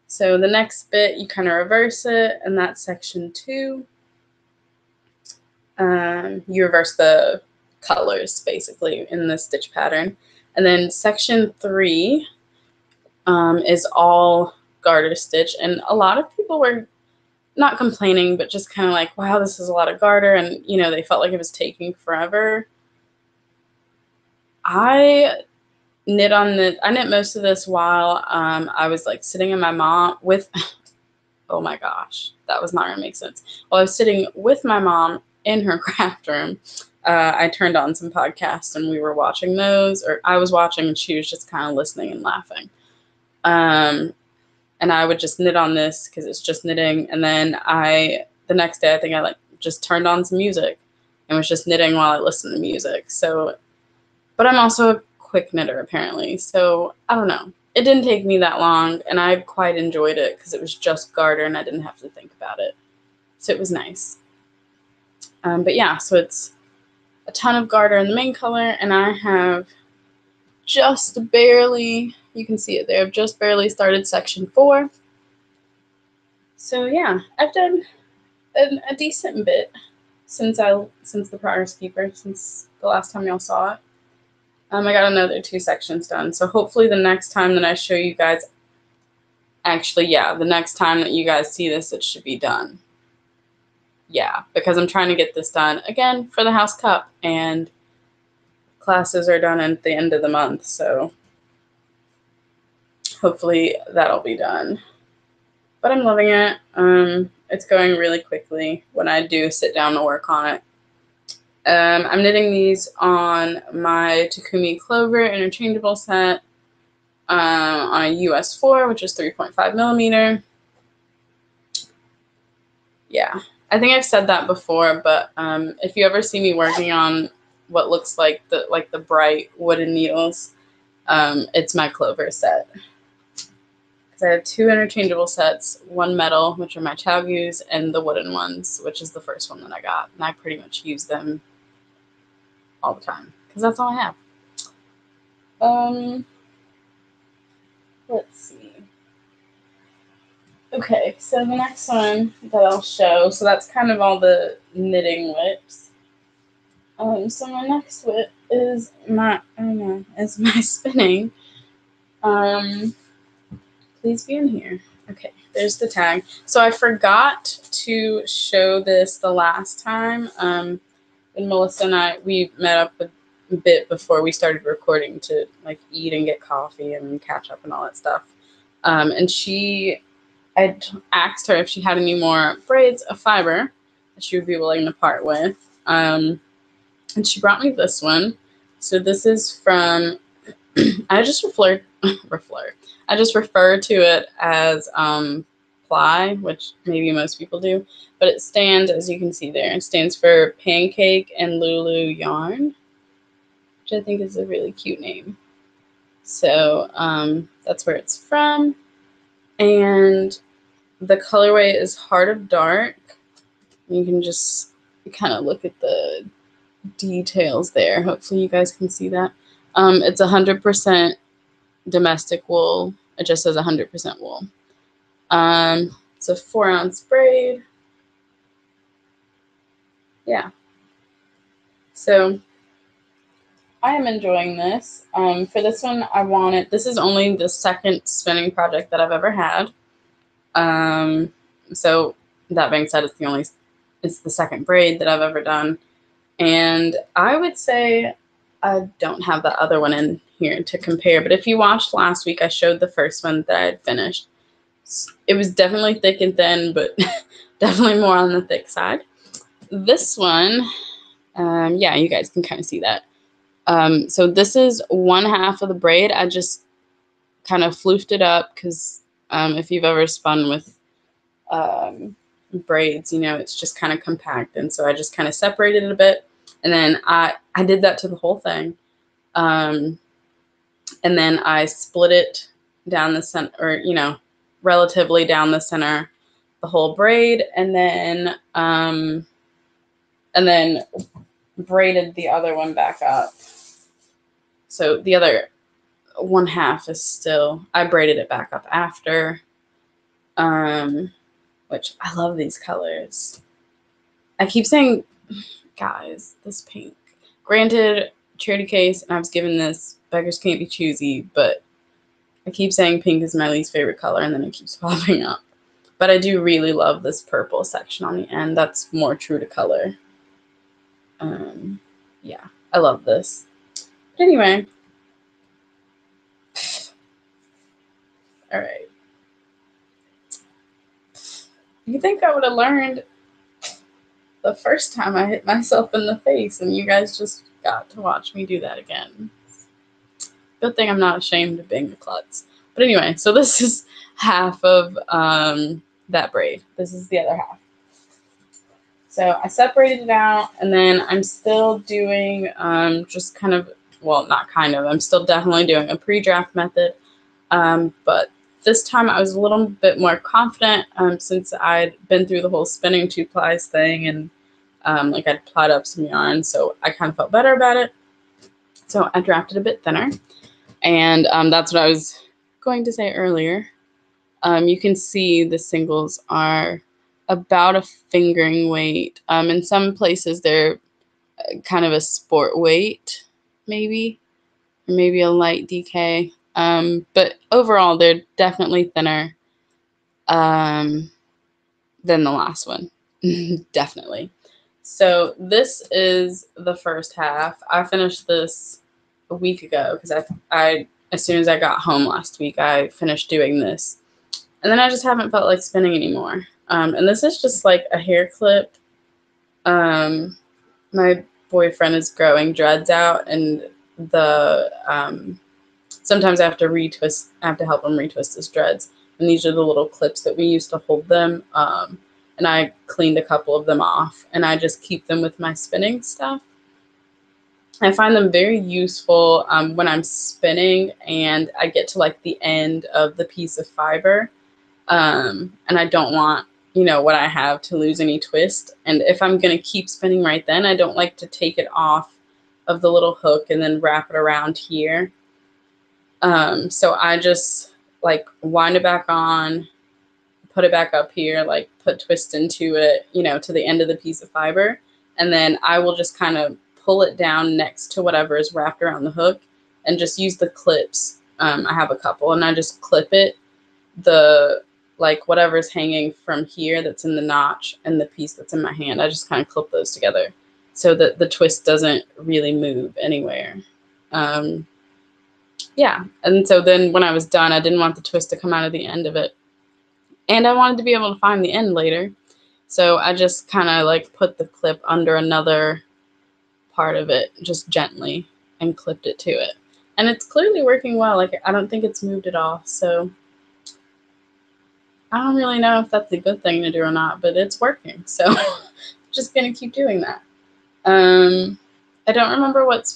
So the next bit, you kind of reverse it, and that's section 2. You reverse the colors basically in the stitch pattern, and then section 3 is all garter stitch, and a lot of people were not complaining, but just kind of like, wow, this is a lot of garter, and you know, they felt like it was taking forever. I knit most of this while I was like sitting in my mom with oh my gosh, that was not gonna make sense. While I was sitting with my mom in her craft room, I turned on some podcasts and we were watching those, or I was watching and she was just kind of listening and laughing. And I would just knit on this because it's just knitting. And then the next day, I think I like just turned on some music and was just knitting while I listened to music. So, but I'm also a quick knitter apparently. So I don't know. It didn't take me that long and I quite enjoyed it because it was just garter and I didn't have to think about it. So it was nice. But yeah, so it's a ton of garter in the main color, and I have just barely, you can see it there, I've just barely started section 4. So yeah, I've done a decent bit since the progress keeper, since the last time y'all saw it. I got another 2 sections done, so hopefully the next time that I show you guys, actually, yeah, the next time that you guys see this, it should be done. Yeah, because I'm trying to get this done again for the House Cup, and classes are done at the end of the month, so hopefully that'll be done. But I'm loving it. It's going really quickly when I do sit down to work on it. I'm knitting these on my Takumi Clover interchangeable set on a US 4, which is 3.5 millimeter. Yeah, I think I've said that before, but if you ever see me working on what looks like the bright wooden needles, it's my Clover set. Because I have 2 interchangeable sets, 1 metal, which are my Chaogus, and the wooden ones, which is the first one that I got. And I pretty much use them all the time, because that's all I have. Let's see. Okay, so the next one that I'll show, so that's kind of all the knitting whips. So my next whip is my spinning. Please be in here. Okay, there's the tag. So I forgot to show this the last time. When Melissa and we met up a bit before we started recording to like eat and get coffee and catch up and all that stuff. And I'd asked her if she had any more braids of fiber that she would be willing to part with. And she brought me this one. So this is from, I just refer to it as ply, which maybe most people do, but it stands, as you can see there, it stands for Pancake and Lulu Yarn, which I think is a really cute name. So that's where it's from. And the colorway is Heart of Dark. You can just kind of look at the details there. Hopefully you guys can see that. It's 100% domestic wool. It just says 100% wool. It's a 4-ounce braid. Yeah. So I am enjoying this. For this one, this is only the second spinning project that I've ever had. So that being said, it's the second braid that I've ever done. And I would say I don't have the other one in here to compare, but if you watched last week, I showed the first one that I had finished. It was definitely thick and thin, but definitely more on the thick side. This one, yeah, you guys can kind of see that. So this is 1/2 of the braid. I just kind of floofed it up because if you've ever spun with braids, you know, it's just kind of compact. And so I just kind of separated it a bit. And then I did that to the whole thing. And then I split it down the center, or, you know, relatively down the center, the whole braid, and then braided the other one back up. So the other 1/2 is still, I braided it back up after, which I love these colors. I keep saying, guys, this pink. Granted, charity case, and I was given this, beggars can't be choosy, but I keep saying pink is my least favorite color, and then it keeps popping up. But I do really love this purple section on the end. That's more true to color. Yeah, I love this. But anyway. All right. You think I would have learned the first time I hit myself in the face, and you guys just got to watch me do that again. Good thing I'm not ashamed of being a klutz. But anyway, so this is 1/2 of that braid. This is the other 1/2. So I separated it out, and then I'm still doing just kind of, well, not kind of, I'm still definitely doing a pre-draft method. But this time I was a little bit more confident since I'd been through the whole spinning 2-plies thing, and like I'd plied up some yarn, so I kind of felt better about it. So I drafted a bit thinner, and that's what I was going to say earlier. You can see the singles are about a fingering weight. In some places they're kind of a sport weight, maybe, or maybe a light DK. But overall, they're definitely thinner than the last one. Definitely. So this is the first 1/2. I finished this a week ago because I as soon as I got home last week, I finished doing this. And then I just haven't felt like spinning anymore. And this is just like a hair clip. My boyfriend is growing dreads out, and the sometimes I have to help him retwist his dreads. And these are the little clips that we use to hold them. And I cleaned a couple of them off, and I just keep them with my spinning stuff. I find them very useful when I'm spinning and I get to like the end of the piece of fiber. And I don't want, you know, what I have to lose any twist. And if I'm going to keep spinning right then, I don't like to take it off of the little hook and then wrap it around here. So I just like wind it back on, put it back up here, like put twist into it, you know, to the end of the piece of fiber. And then I will just kind of pull it down next to whatever is wrapped around the hook and just use the clips. I have a couple, and I just clip it, like whatever's hanging from here that's in the notch and the piece that's in my hand. I just kind of clip those together so that the twist doesn't really move anywhere. Yeah, and so then when I was done, I didn't want the twist to come out of the end of it. And I wanted to be able to find the end later. So I just kind of like put the clip under another part of it, just gently, and clipped it to it. And it's clearly working well. Like, I don't think it's moved at all. So I don't really know if that's a good thing to do or not, but it's working. So I'm just going to keep doing that. I don't remember what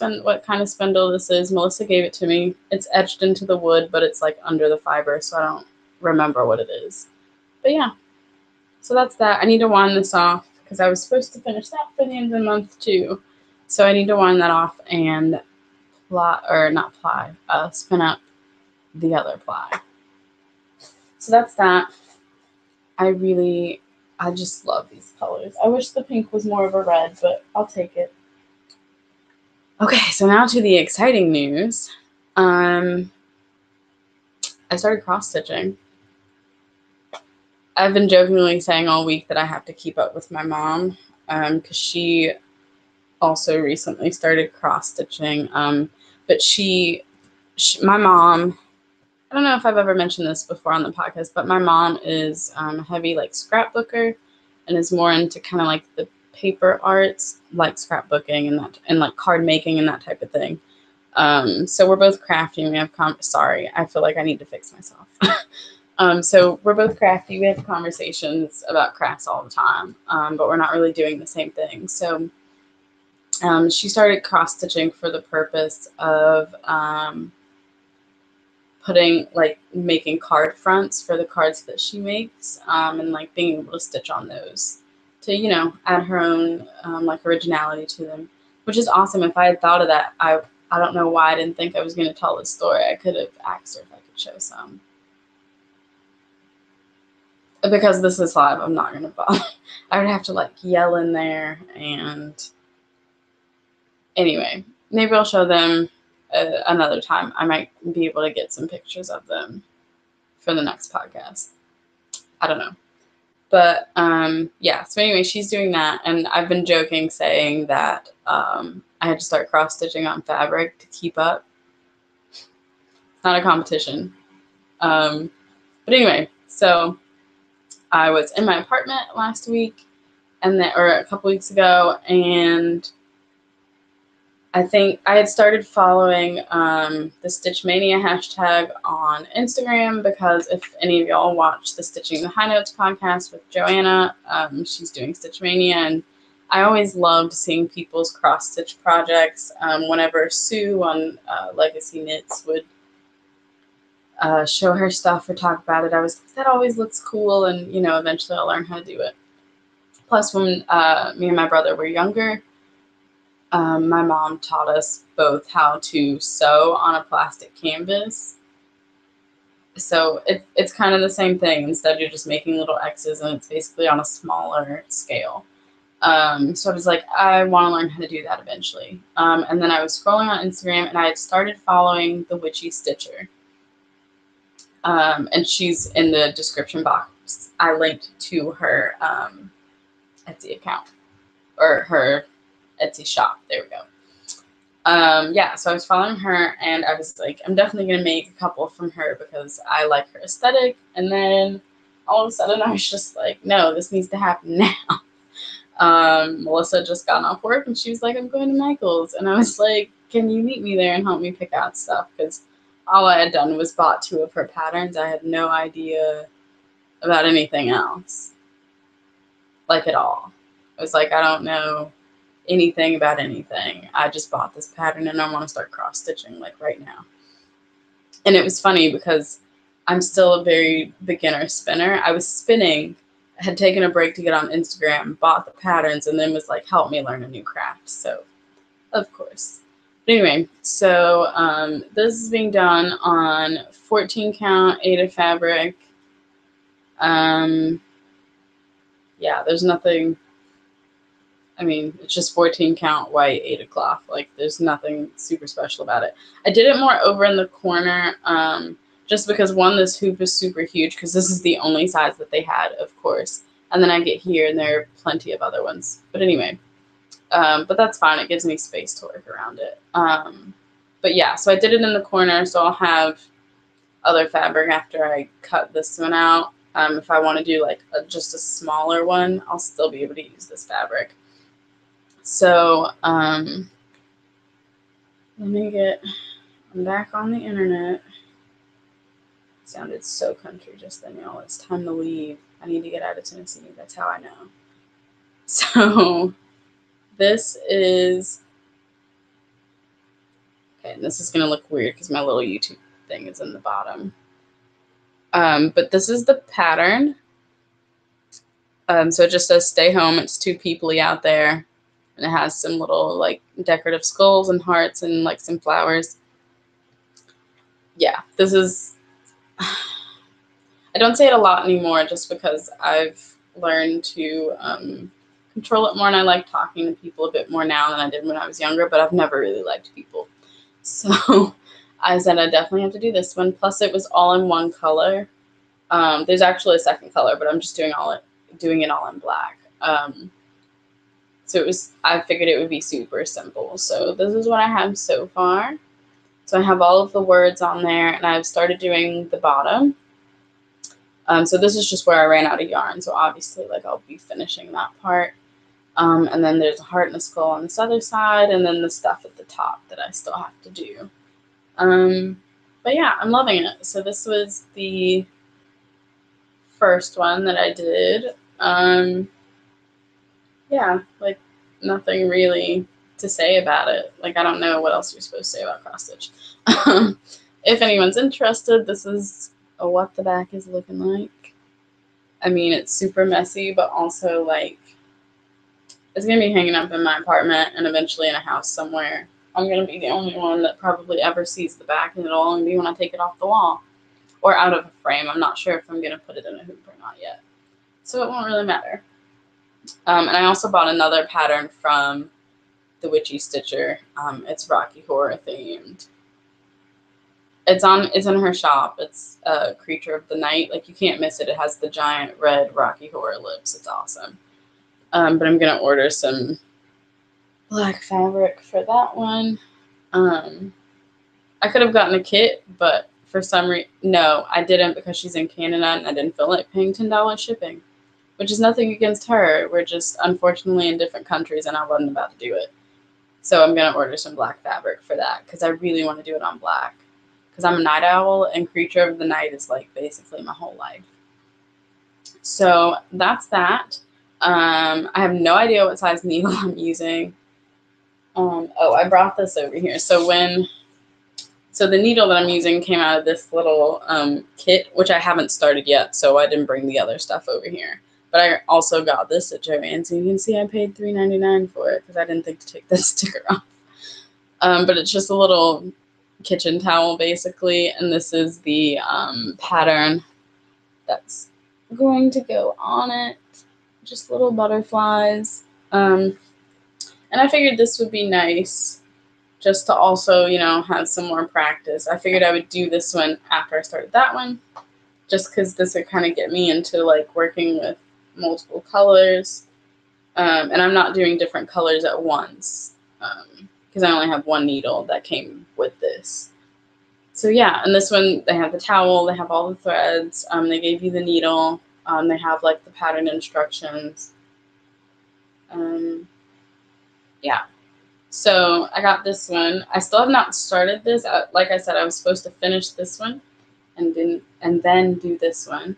kind of spindle this is. Melissa gave it to me. It's etched into the wood, but it's like under the fiber, so I don't remember what it is. But yeah, so that's that. I need to wind this off because I was supposed to finish that for the end of the month too. So I need to wind that off and spin up the other ply. So that's that. I just love these colors. I wish the pink was more of a red, but I'll take it. Okay, so now to the exciting news. I started cross-stitching. I've been jokingly saying all week that I have to keep up with my mom because she also recently started cross-stitching. But my mom, I don't know if I've ever mentioned this before on the podcast, but my mom is a heavy like scrapbooker and is more into kind of like the paper arts, like scrapbooking and like card making and that type of thing. So we're both crafty. We have sorry, I feel like I need to fix myself. So we're both crafty. We have conversations about crafts all the time, but we're not really doing the same thing. So she started cross stitching for the purpose of making card fronts for the cards that she makes, and like being able to stitch on those to add her own like originality to them, which is awesome. If I had thought of that, I don't know why I didn't think I was going to tell this story. I could have asked her if I could show some. Because this is live, I'm not going to bother. I would have to like yell in there, and anyway, maybe I'll show them another time. I might be able to get some pictures of them for the next podcast. I don't know. But yeah, so anyway, she's doing that, and I've been joking saying that I had to start cross stitching on fabric to keep up. It's not a competition. But anyway, so I was in my apartment last week, or a couple weeks ago, and I think I had started following the Stitch Mania hashtag on Instagram, because if any of y'all watch the Stitching the High Notes podcast with Joanna, she's doing Stitch Mania, and I always loved seeing people's cross-stitch projects. Whenever Sue on Legacy Knits would show her stuff or talk about it, I was like, that always looks cool, and eventually I'll learn how to do it. Plus, when me and my brother were younger, my mom taught us both how to sew on a plastic canvas. So it's kind of the same thing. Instead, you're just making little X's, and it's basically on a smaller scale. So I was like, I want to learn how to do that eventually. And then I was scrolling on Instagram, and I had started following the Witchy Stitcher. And she's in the description box. I linked to her Etsy account, or her Etsy shop. There we go. Yeah, so I was following her, and I was like, I'm definitely going to make a couple from her because I like her aesthetic. And then all of a sudden I was just like, no, this needs to happen now. Melissa just got off work, and she was like, I'm going to Michael's. And I was like, can you meet me there and help me pick out stuff? Because all I had done was bought 2 of her patterns. I had no idea about anything else, like at all. I was like, I don't know anything about anything. I just bought this pattern, and I want to start cross stitching like right now. And it was funny because I'm still a very beginner spinner. I was spinning, had taken a break to get on Instagram, bought the patterns, and then was like, help me learn a new craft. So of course. But anyway, so this is being done on 14 count Aida fabric. Yeah, there's nothing. I mean, it's just 14 count white Aida cloth. Like, there's nothing super special about it. I did it more over in the corner, just because, one, this hoop is super huge, because this is the only size that they had, of course. And then I get here, and there are plenty of other ones. But anyway, but that's fine. It gives me space to work around it. But yeah, so I did it in the corner, so I'll have other fabric after I cut this one out. If I want to do like just a smaller one, I'll still be able to use this fabric. So, I'm back on the internet. It sounded so country just then, y'all. It's time to leave. I need to get out of Tennessee. That's how I know. So, this is, okay, this is going to look weird because my little YouTube thing is in the bottom. But this is the pattern. So it just says stay home. It's too peoply out there. And it has some little like decorative skulls and hearts and like some flowers. Yeah, this is, I don't say it a lot anymore just because I've learned to control it more, and I like talking to people a bit more now than I did when I was younger, but I've never really liked people. So I said I definitely have to do this one. Plus it was all in one color. There's actually a second color, but I'm just doing it all in black. So I figured it would be super simple. So this is what I have so far. So I have all of the words on there, and I've started doing the bottom. So this is just where I ran out of yarn. So obviously, like, I'll be finishing that part. And then there's a heart and a skull on this other side, and then the stuff at the top that I still have to do. But yeah, I'm loving it. So this was the first one that I did. Yeah, like, nothing really to say about it. Like, I don't know what else you're supposed to say about cross stitch. If anyone's interested, this is what the back is looking like. I mean, it's super messy, but also, like, it's going to be hanging up in my apartment and eventually in a house somewhere. I'm going to be the only one that probably ever sees the back, and it'll only be when I take it off the wall or out of a frame. I'm not sure if I'm going to put it in a hoop or not yet. So it won't really matter. And I also bought another pattern from the Witchy Stitcher. It's Rocky Horror themed. It's in her shop. It's a Creature of the Night. Like, you can't miss it. It has the giant red Rocky Horror lips. It's awesome. But I'm gonna order some black fabric for that one. I could have gotten a kit, but for some reason, no, I didn't, because she's in Canada and I didn't feel like paying $10 shipping, which is nothing against her. We're just unfortunately in different countries, and I wasn't about to do it. So I'm gonna order some black fabric for that, because I really want to do it on black. Because I'm a night owl, and Creature of the Night is like basically my whole life. So that's that. I have no idea what size needle I'm using. Oh, I brought this over here. So the needle that I'm using came out of this little kit, which I haven't started yet, so I didn't bring the other stuff over here. But I also got this at Joann's, and you can see I paid $3.99 for it, because I didn't think to take this sticker off. But it's just a little kitchen towel, basically, and this is the pattern that's going to go on it. Just little butterflies. And I figured this would be nice just to also, have some more practice. I figured I would do this one after I started that one, just because this would kind of get me into, like, working with multiple colors. And I'm not doing different colors at once, because I only have one needle that came with this. So yeah, and this one, they have the towel, they have all the threads, they gave you the needle, they have, like, the pattern instructions. Yeah. So I got this one. I still have not started this. Like I said, I was supposed to finish this one and then do this one.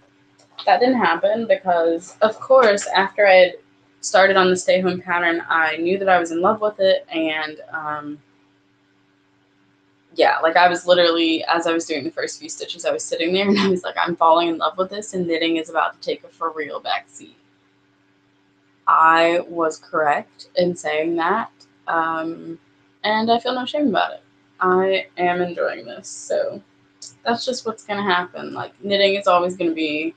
That didn't happen because, of course, after I had started on the stay home pattern, I knew that I was in love with it, and yeah, like, I was literally, as I was doing the first few stitches, I was sitting there and I was like, I'm falling in love with this, and knitting is about to take a for real backseat. I was correct in saying that, and I feel no shame about it. I am enjoying this, so that's just what's going to happen. Like, knitting is always going to be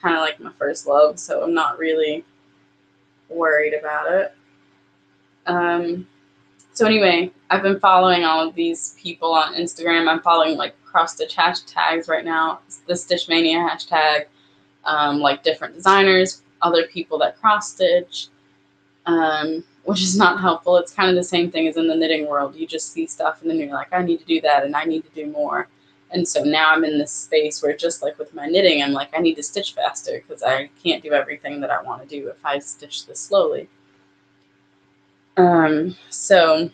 kind of like my first love, so I'm not really worried about it. So anyway, I've been following all of these people on Instagram. I'm following, like, cross-stitch hashtags right now, the Stitch Mania hashtag, like, different designers, other people that cross-stitch, which is not helpful. It's kind of the same thing as in the knitting world. You just see stuff, and then you're like, I need to do that, and I need to do more. And so now I'm in this space where, just like with my knitting, I'm like, I need to stitch faster, because I can't do everything that I want to do if I stitch this slowly. So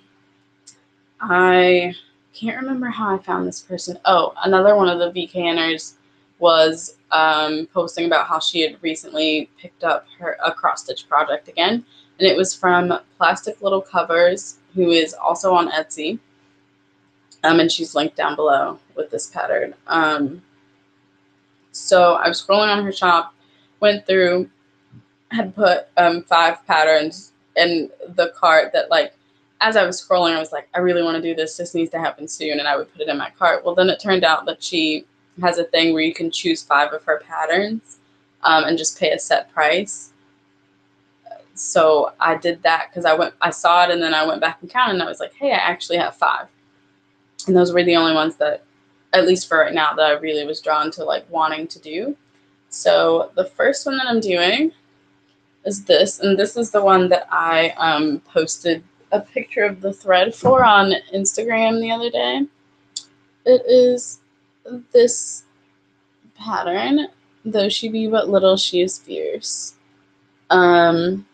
I can't remember how I found this person. Oh, another one of the VKNers was posting about how she had recently picked up a cross-stitch project again, and it was from Plastic Little Covers, who is also on Etsy, and she's linked down below with this pattern. So I was scrolling on her shop, went through, had put 5 patterns in the cart that, like, as I was scrolling, I was like, I really want to do this. This needs to happen soon, and I would put it in my cart. Well, then it turned out that she has a thing where you can choose 5 of her patterns and just pay a set price. So I did that because I saw it, and then I went back and counted, and I was like, hey, I actually have 5. And those were the only ones that, at least for right now, that I really was drawn to, like, wanting to do. So the first one that I'm doing is this, and this is the one that I posted a picture of the thread for on Instagram the other day. it is this pattern, though she be but little, she is fierce. And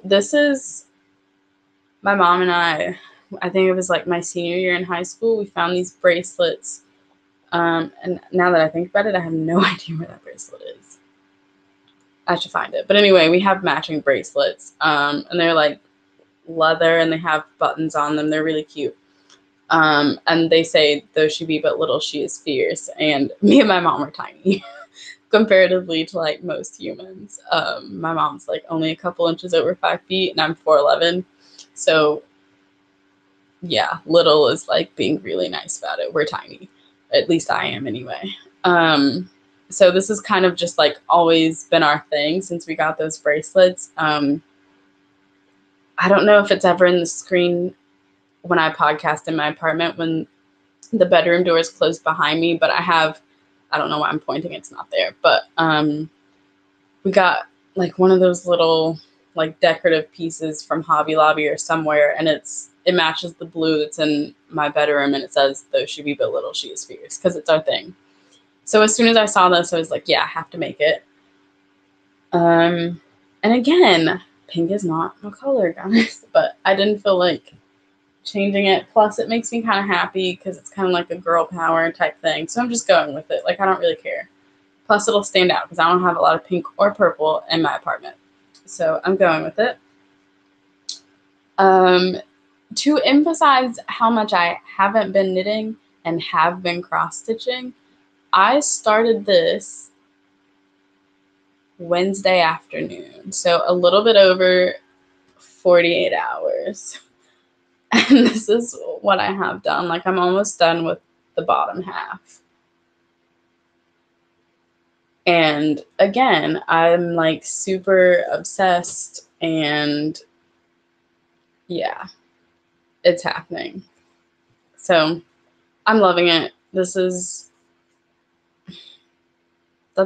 this is my mom and I think it was like my senior year in high school, we found these bracelets. And now that I think about it, I have no idea where that bracelet is. I should find it. But anyway, we have matching bracelets. And they're like leather and they have buttons on them. They're really cute. And they say, though she be but little, she is fierce. And me and my mom are tiny comparatively to like most humans. My mom's like only a couple inches over 5 feet and I'm 4'11". So yeah, little is like being really nice about it. We're tiny. At least I am anyway. So this has kind of just like always been our thing since we got those bracelets. I don't know if it's ever in the screen when I podcast in my apartment when the bedroom door is closed behind me, but I don't know why I'm pointing, it's not there, but we got like one of those little like decorative pieces from Hobby Lobby or somewhere, and it matches the blue that's in my bedroom, and it says, though she be but little, she is fierce, because it's our thing. So as soon as I saw this, I was like, yeah, I have to make it. And again, pink is not a color, guys, but I didn't feel like changing it. Plus, it makes me kind of happy because it's kind of like a girl power type thing. So I'm just going with it. Like, I don't really care. Plus, it'll stand out because I don't have a lot of pink or purple in my apartment. So I'm going with it. To emphasize how much I haven't been knitting and have been cross-stitching, I started this Wednesday afternoon. So a little bit over 48 hours. And this is what I have done. Like, I'm almost done with the bottom half. And again, I'm like super obsessed, and yeah, it's happening. So I'm loving it. That's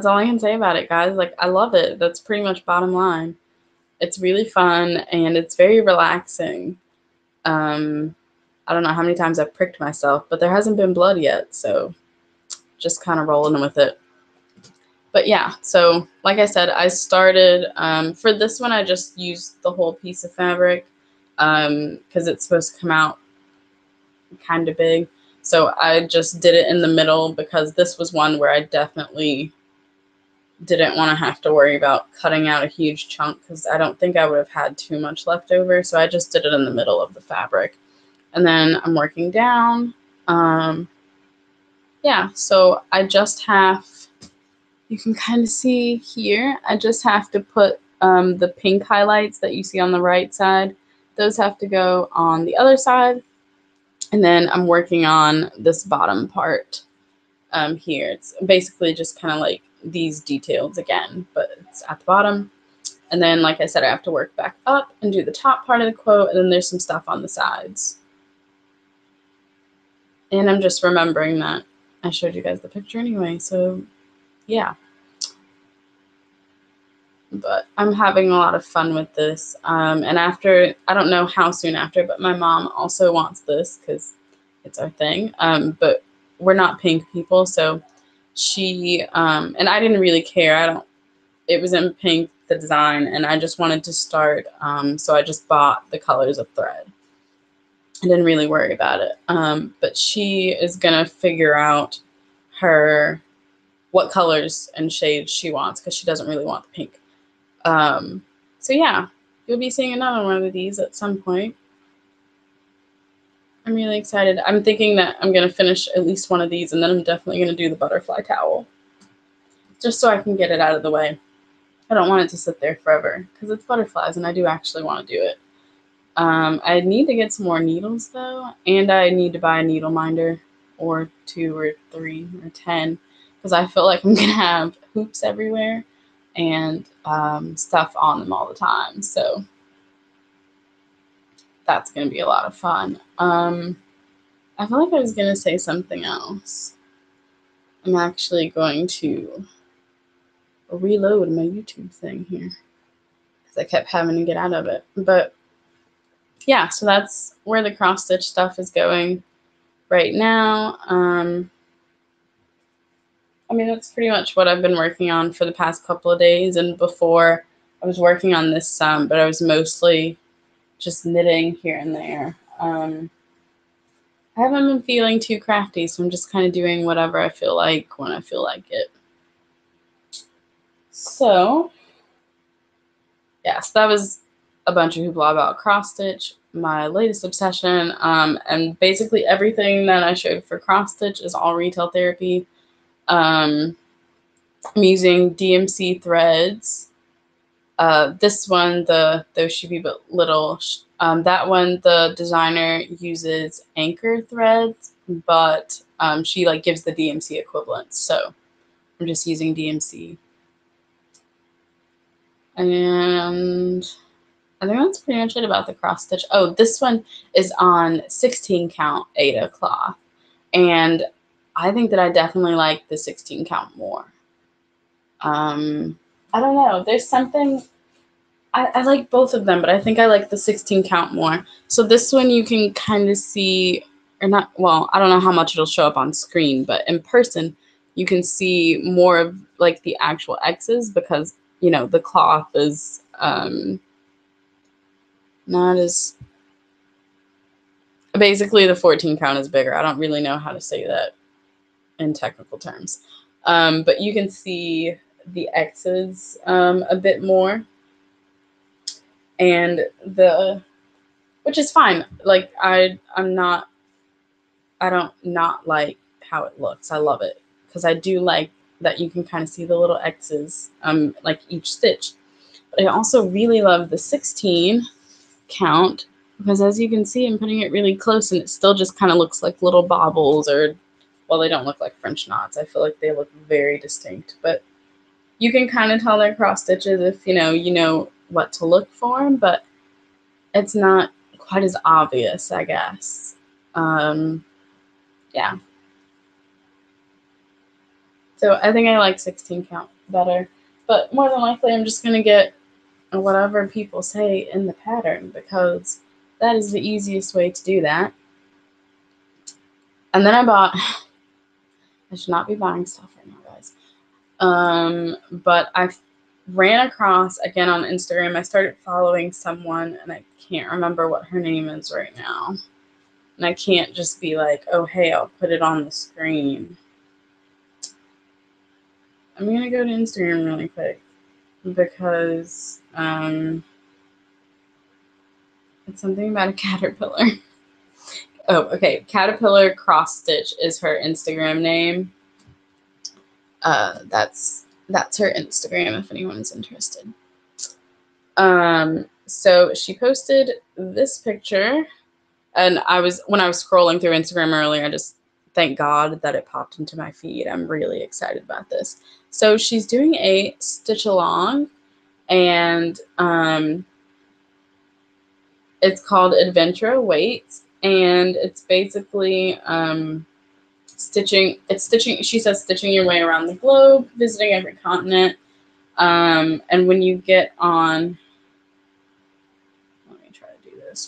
all I can say about it, guys. Like, I love it. That's pretty much bottom line. It's really fun and it's very relaxing. I don't know how many times I've pricked myself, but there hasn't been blood yet. So just kind of rolling with it. But yeah, so like I said, I started, for this one, I just used the whole piece of fabric because it's supposed to come out kind of big. So I just did it in the middle because this was one where I definitely didn't want to have to worry about cutting out a huge chunk because I don't think I would have had too much left over. So I just did it in the middle of the fabric. And then I'm working down. Yeah, so I just have, you can kind of see here, I just have to put the pink highlights that you see on the right side. Those have to go on the other side. And then I'm working on this bottom part here. It's basically just kind of like these details again, but it's at the bottom. And then, like I said, I have to work back up and do the top part of the quote, and then there's some stuff on the sides. And I'm just remembering that I showed you guys the picture anyway, so yeah. But I'm having a lot of fun with this. And after, I don't know how soon after, but my mom also wants this because it's our thing. But we're not pink people, so she, and I didn't really care. It was in pink, the design, and I just wanted to start. So I just bought the colors of thread. I didn't really worry about it. But she is going to figure out what colors and shades she wants because she doesn't really want the pink. So yeah, you'll be seeing another one of these at some point. I'm really excited. I'm thinking that I'm going to finish at least one of these, and then I'm definitely going to do the butterfly towel. Just so I can get it out of the way. I don't want it to sit there forever, because it's butterflies, and I do actually want to do it. I need to get some more needles, though, and I need to buy a needle minder, or 2 or 3 or 10, because I feel like I'm going to have hoops everywhere and stuff on them all the time. So that's going to be a lot of fun. I feel like I was going to say something else. I'm actually going to reload my YouTube thing here because I kept having to get out of it. But yeah, so that's where the cross stitch stuff is going. right now. I mean, that's pretty much what I've been working on for the past couple of days. And before, I was working on this some, but I was mostly just knitting here and there. I haven't been feeling too crafty, so I'm just kind of doing whatever I feel like when I feel like it. So, yeah, so that was a bunch of hoopla about cross stitch, my latest obsession, and basically everything that I showed for cross stitch is all retail therapy. I'm using DMC threads. This one, those should be but little. That one, the designer uses anchor threads, but she like gives the DMC equivalent. So I'm just using DMC, and I think that's pretty much it about the cross stitch. Oh, this one is on 16 count Aida cloth, and I think that I definitely like the 16 count more. I don't know. There's something. I like both of them, but I think I like the 16 count more. So this one you can kind of see, or not, well, I don't know how much it'll show up on screen, but in person you can see more of like the actual X's because, you know, the cloth is not as, basically the 14 count is bigger. I don't really know how to say that in technical terms. But you can see the X's a bit more. And which is fine. Like I don't not like how it looks. I love it because I do like that you can kind of see the little X's like each stitch. But I also really love the 16 count because as you can see, I'm putting it really close and it still just kind of looks like little baubles, or, well, they don't look like French knots. I feel like they look very distinct, but you can kind of tell they're cross stitches if you know what to look for, but it's not quite as obvious, I guess. Yeah. So I think I like 16 count better, but more than likely I'm just gonna get whatever people say in the pattern because that is the easiest way to do that. And then I should not be buying stuff right now, guys. But I ran across, again on Instagram, I started following someone and I can't remember what her name is right now. And I can't just be like, oh, hey, I'll put it on the screen. I'm going to go to Instagram really quick because it's something about a caterpillar. Oh, okay. Caterpillar Cross Stitch is her Instagram name. That's her Instagram if anyone is interested. So she posted this picture, and when I was scrolling through Instagram earlier, I just thank God that it popped into my feed. I'm really excited about this. So she's doing a stitch along, and it's called Adventure Awaits, and it's basically stitching. It's stitching. She says stitching your way around the globe, visiting every continent, and when you get on.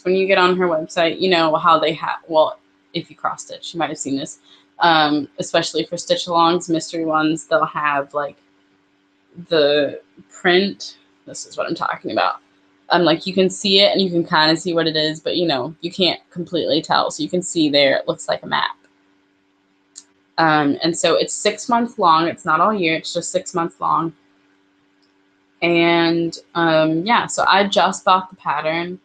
When you get on her website, you know how they have, well, if you cross stitch, you might have seen this, especially for stitch alongs, mystery ones, they'll have like the print. This is what I'm talking about. Like you can see it and you can kind of see what it is, but you can't completely tell. So you can see there, it looks like a map. And so it's 6 months long. It's not all year. It's just 6 months long. And yeah, so I just bought the pattern.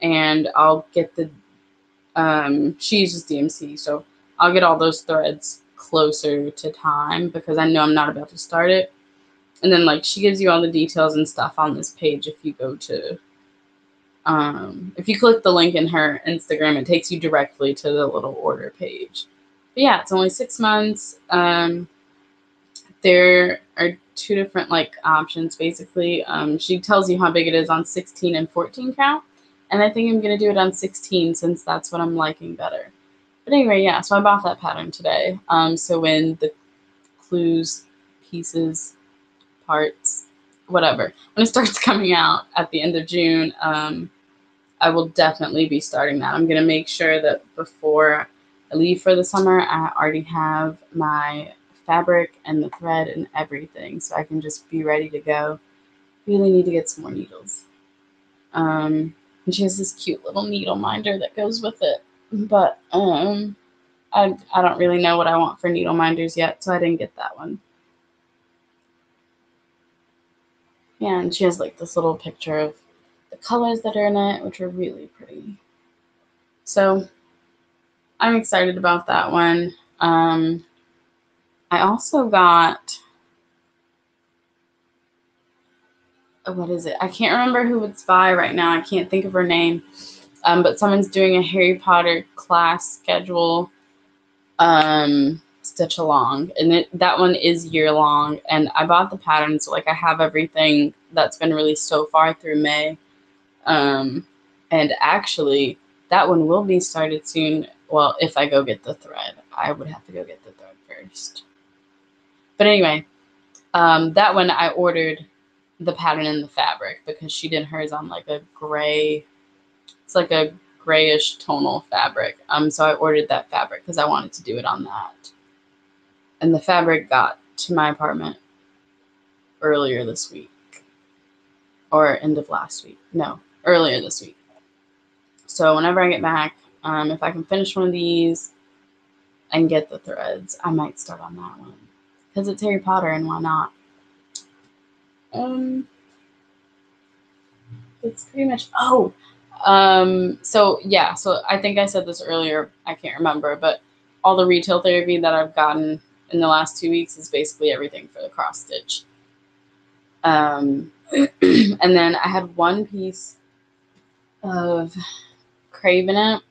And I'll get she uses DMC, so I'll get all those threads closer to time because I know I'm not about to start it. And then like she gives you all the details and stuff on this page if you go to, if you click the link in her Instagram, it takes you directly to the little order page. But yeah, it's only 6 months. There are 2 different like options basically. She tells you how big it is on 16 and 14 count. And I think I'm going to do it on 16 since that's what I'm liking better. But anyway, yeah, so I bought that pattern today. So when the clues, pieces, parts, whatever, when it starts coming out at the end of June, I will definitely be starting that. I'm going to make sure that before I leave for the summer, I already have my fabric and the thread and everything, so I can just be ready to go. Really need to get some more needles. And she has this cute little needle minder that goes with it, but I don't really know what I want for needle minders yet, so I didn't get that one. Yeah, and she has like this little picture of the colors that are in it, which are really pretty. So I'm excited about that one. I also got, what is it? I can't remember who it's by right now. I can't think of her name. But someone's doing a Harry Potter class schedule stitch along, and that one is year long. And I bought the pattern, so like I have everything that's been released so far through May. And actually, that one will be started soon. Well, if I go get the thread, I would have to go get the thread first. But anyway, that one I ordered the pattern and the fabric because she did hers on like a gray. It's like a grayish tonal fabric. So I ordered that fabric because I wanted to do it on that. And the fabric got to my apartment earlier this week. Or end of last week. No, earlier this week. So whenever I get back, if I can finish one of these and get the threads, I might start on that one. Because it's Harry Potter, and why not? It's pretty much... Oh! So I think I said this earlier. I can't remember. But all the retail therapy that I've gotten in the last 2 weeks is basically everything for the cross stitch. And then I had one piece of Cravin It.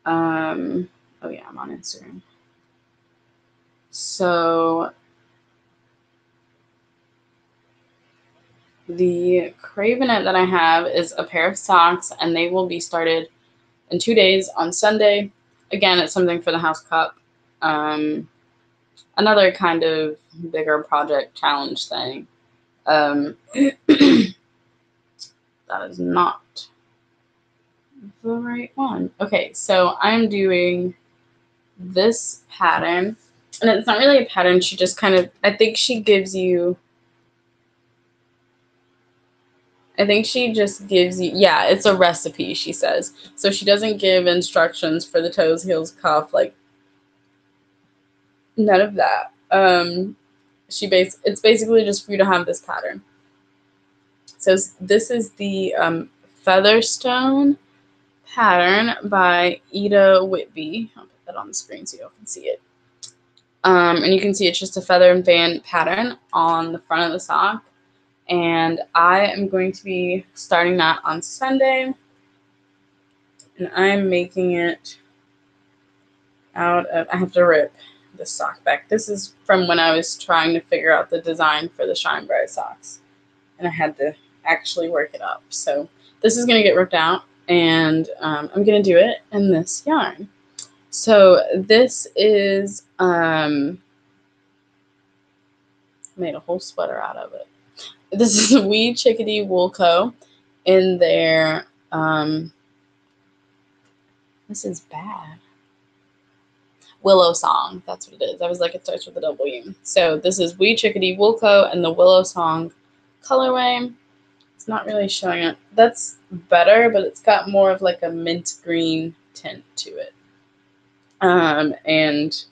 Oh yeah, I'm on Instagram. So the Cravin It that I have is a pair of socks, and they will be started in 2 days on Sunday. Again, it's something for the house cup. Another kind of bigger project challenge thing. That is not the right one. Okay, so I'm doing this pattern, and it's not really a pattern. She just kind of, I think she just gives you, yeah, it's a recipe, she says. So she doesn't give instructions for the toes, heels, cuff, like none of that. It's basically just for you to have this pattern. So this is the Featherstone pattern by Ida Whitby. I'll put that on the screen so you all can see it. And you can see it's just a feather and fan pattern on the front of the sock. And I am going to be starting that on Sunday. And I'm making it out of, I have to rip the sock back. This is from when I was trying to figure out the design for the Shine Bright socks. And I had to actually work it up. So this is going to get ripped out, and I'm going to do it in this yarn. So this is, made a whole sweater out of it. This is Wee Chickadee Wool Co. in their, this is bad. Willow Song, that's what it is. I was like, it starts with a W. So this is Wee Chickadee Wool Co. and the Willow Song colorway. It's not really showing it. That's better, but it's got more of like a mint green tint to it. And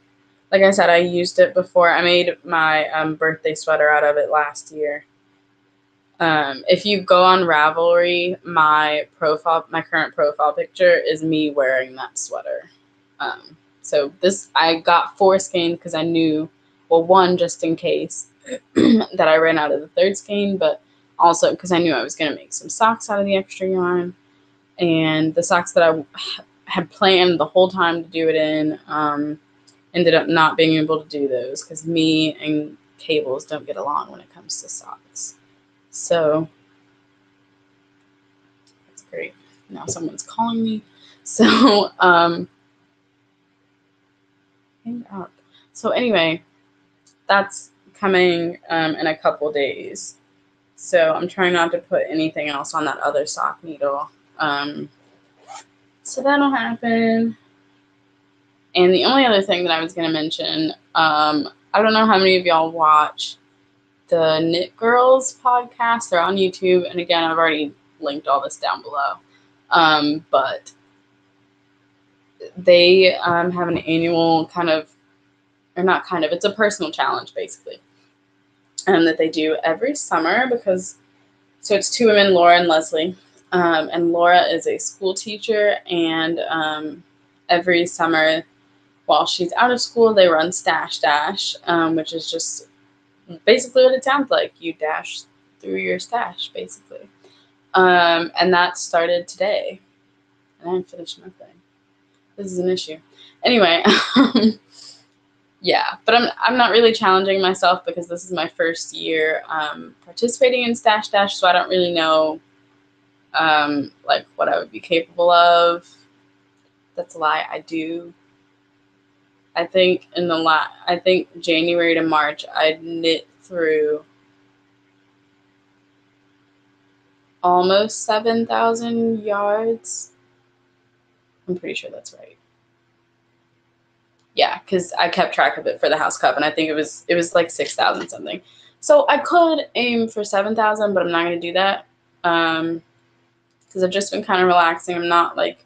like I said, I used it before. I made my birthday sweater out of it last year. If you go on Ravelry, my current profile picture is me wearing that sweater. So this, I got 4 skein because I knew, well, 1 just in case that I ran out of the 3rd skein, but also because I knew I was going to make some socks out of the extra yarn. And the socks that I had planned the whole time to do it in, ended up not being able to do those because me and cables don't get along when it comes to socks. So that's great. Now someone's calling me. So hang up. So anyway, that's coming in a couple days. So I'm trying not to put anything else on that other sock needle. So that'll happen. And the only other thing that I was going to mention, I don't know how many of y'all watch the Knit Girls podcast. They're on YouTube. And again, I've already linked all this down below. But they have an annual it's a personal challenge, basically. That they do every summer so it's two women, Laura and Leslie. And Laura is a school teacher, and every summer while she's out of school, they run Stash Dash, which is just basically what it sounds like. You dash through your stash, basically. And that started today. And I didn't finish my thing. This is an issue. Anyway, yeah, but I'm not really challenging myself because this is my first year participating in Stash Dash, so I don't really know like what I would be capable of. That's a lie. I do. I think January to March I knit through almost 7,000 yards. I'm pretty sure that's right. Yeah, because I kept track of it for the House Cup, and I think it was like 6,000 something. So I could aim for 7,000, but I'm not going to do that because I've just been kind of relaxing. I'm not like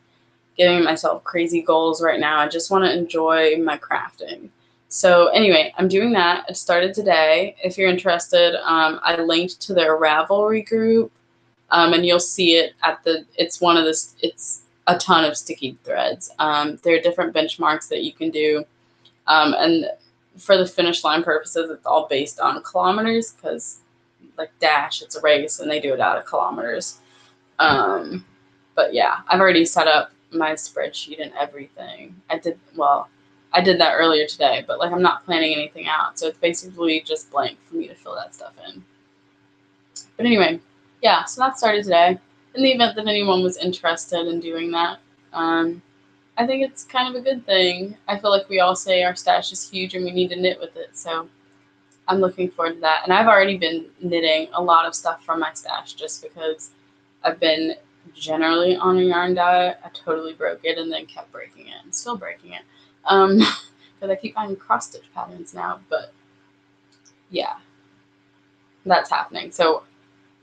giving myself crazy goals right now. I just want to enjoy my crafting. So anyway, I'm doing that. It started today. If you're interested, I linked to their Ravelry group, and you'll see it it's a ton of sticky threads. There are different benchmarks that you can do. And for the finish line purposes, it's all based on kilometers because like Dash, it's a race and they do it out of kilometers. But yeah, I've already set up my spreadsheet and everything. I did that earlier today, but like I'm not planning anything out. So it's basically just blank for me to fill that stuff in. But anyway, yeah, so that started today. In the event that anyone was interested in doing that, I think it's kind of a good thing. I feel like we all say our stash is huge and we need to knit with it. So I'm looking forward to that. And I've already been knitting a lot of stuff from my stash just because I've been generally on a yarn diet. I totally broke it and then kept breaking it and still breaking it. Because I keep finding cross stitch patterns now. But yeah, that's happening. So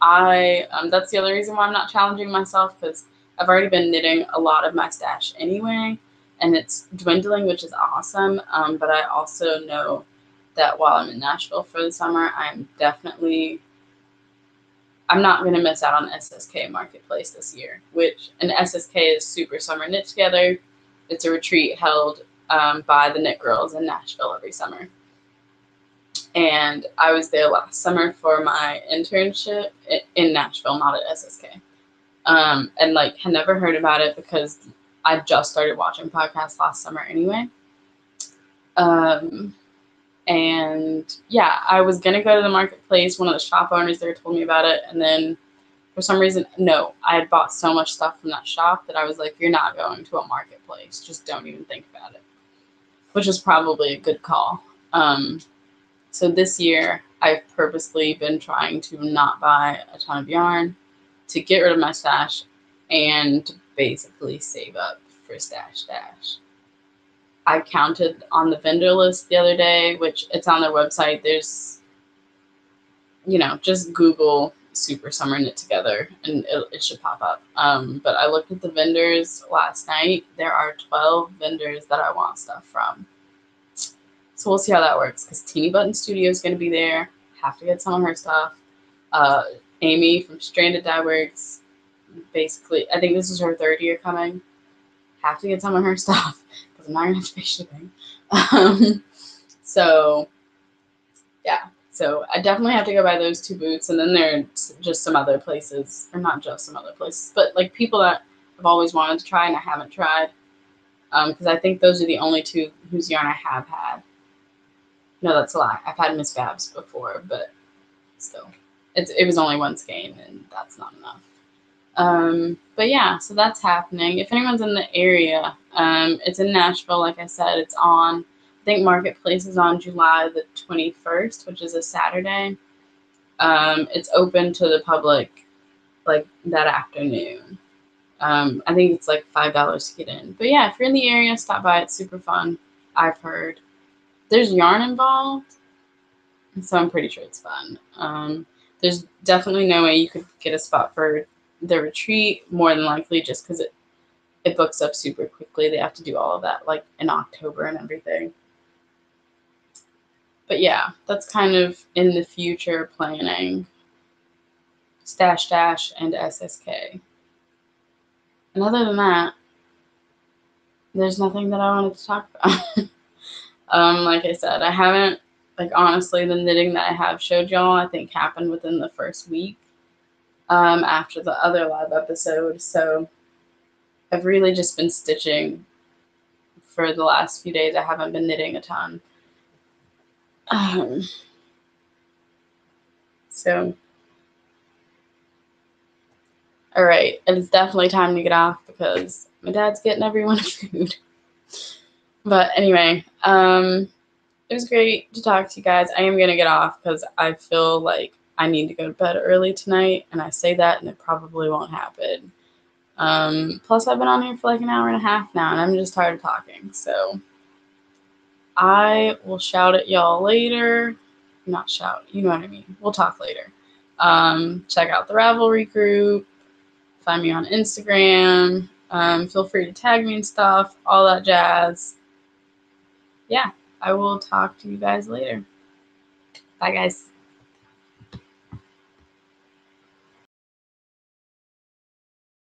that's the other reason why I'm not challenging myself, because I've already been knitting a lot of my stash anyway, and it's dwindling, which is awesome. But I also know that while I'm in Nashville for the summer, I'm not going to miss out on SSK Marketplace this year, and SSK is Super Summer Knit Together. It's a retreat held by the Knit Girls in Nashville every summer. And I was there last summer for my internship in Nashville, not at SSK. And like had never heard about it because I just started watching podcasts last summer anyway. And yeah, I was going to go to the marketplace. One of the shop owners there told me about it. And then for some reason, no, I had bought so much stuff from that shop that I was like, you're not going to a marketplace. Just don't even think about it, which is probably a good call. So this year, I've purposely been trying to not buy a ton of yarn to get rid of my stash and to basically save up for Stash Dash. I counted on the vendor list the other day, which it's on their website. There's, just Google Super Summer Knit Together and it should pop up. But I looked at the vendors last night. There are 12 vendors that I want stuff from. So we'll see how that works because Teeny Button Studio is going to be there. Have to get some of her stuff. Amy from Stranded Dye Works, basically, I think this is her third year coming. Have to get some of her stuff because I'm not going to have to pay shipping. So, yeah. So I definitely have to go buy those 2 boots. And then there's just some other places, or not just some other places, but like people that I've always wanted to try and I haven't tried. Because I think those are the only 2 whose yarn I have had. No, that's a lie. I've had Miss Babs before, but still. It was only one skein, and that's not enough. But yeah, so that's happening. If anyone's in the area, it's in Nashville, like I said. It's on, I think Marketplace is on July the 21st, which is a Saturday. It's open to the public, like, that afternoon. I think it's like $5 to get in. But yeah, if you're in the area, stop by. It's super fun. I've heard there's yarn involved, so I'm pretty sure it's fun. There's definitely no way you could get a spot for the retreat, more than likely, just because it books up super quickly. They have to do all of that like in October and everything. But yeah, that's kind of in the future planning. Stash Dash and SSK. And other than that, there's nothing that I wanted to talk about. Like I said, I haven't, like, honestly, the knitting that I have showed y'all, I think, happened within the first week after the other live episode. So I've really just been stitching for the last few days. I haven't been knitting a ton. So, all right, it's definitely time to get off because my dad's getting everyone food. But anyway, it was great to talk to you guys. I am going to get off because I feel like I need to go to bed early tonight, and I say that, and it probably won't happen. Plus, I've been on here for like an hour and a half now, and I'm just tired of talking. So I will shout at y'all later. Not shout, you know what I mean. We'll talk later. Check out the Ravelry group. Find me on Instagram. Feel free to tag me and stuff, all that jazz. Yeah, I will talk to you guys later. Bye, guys.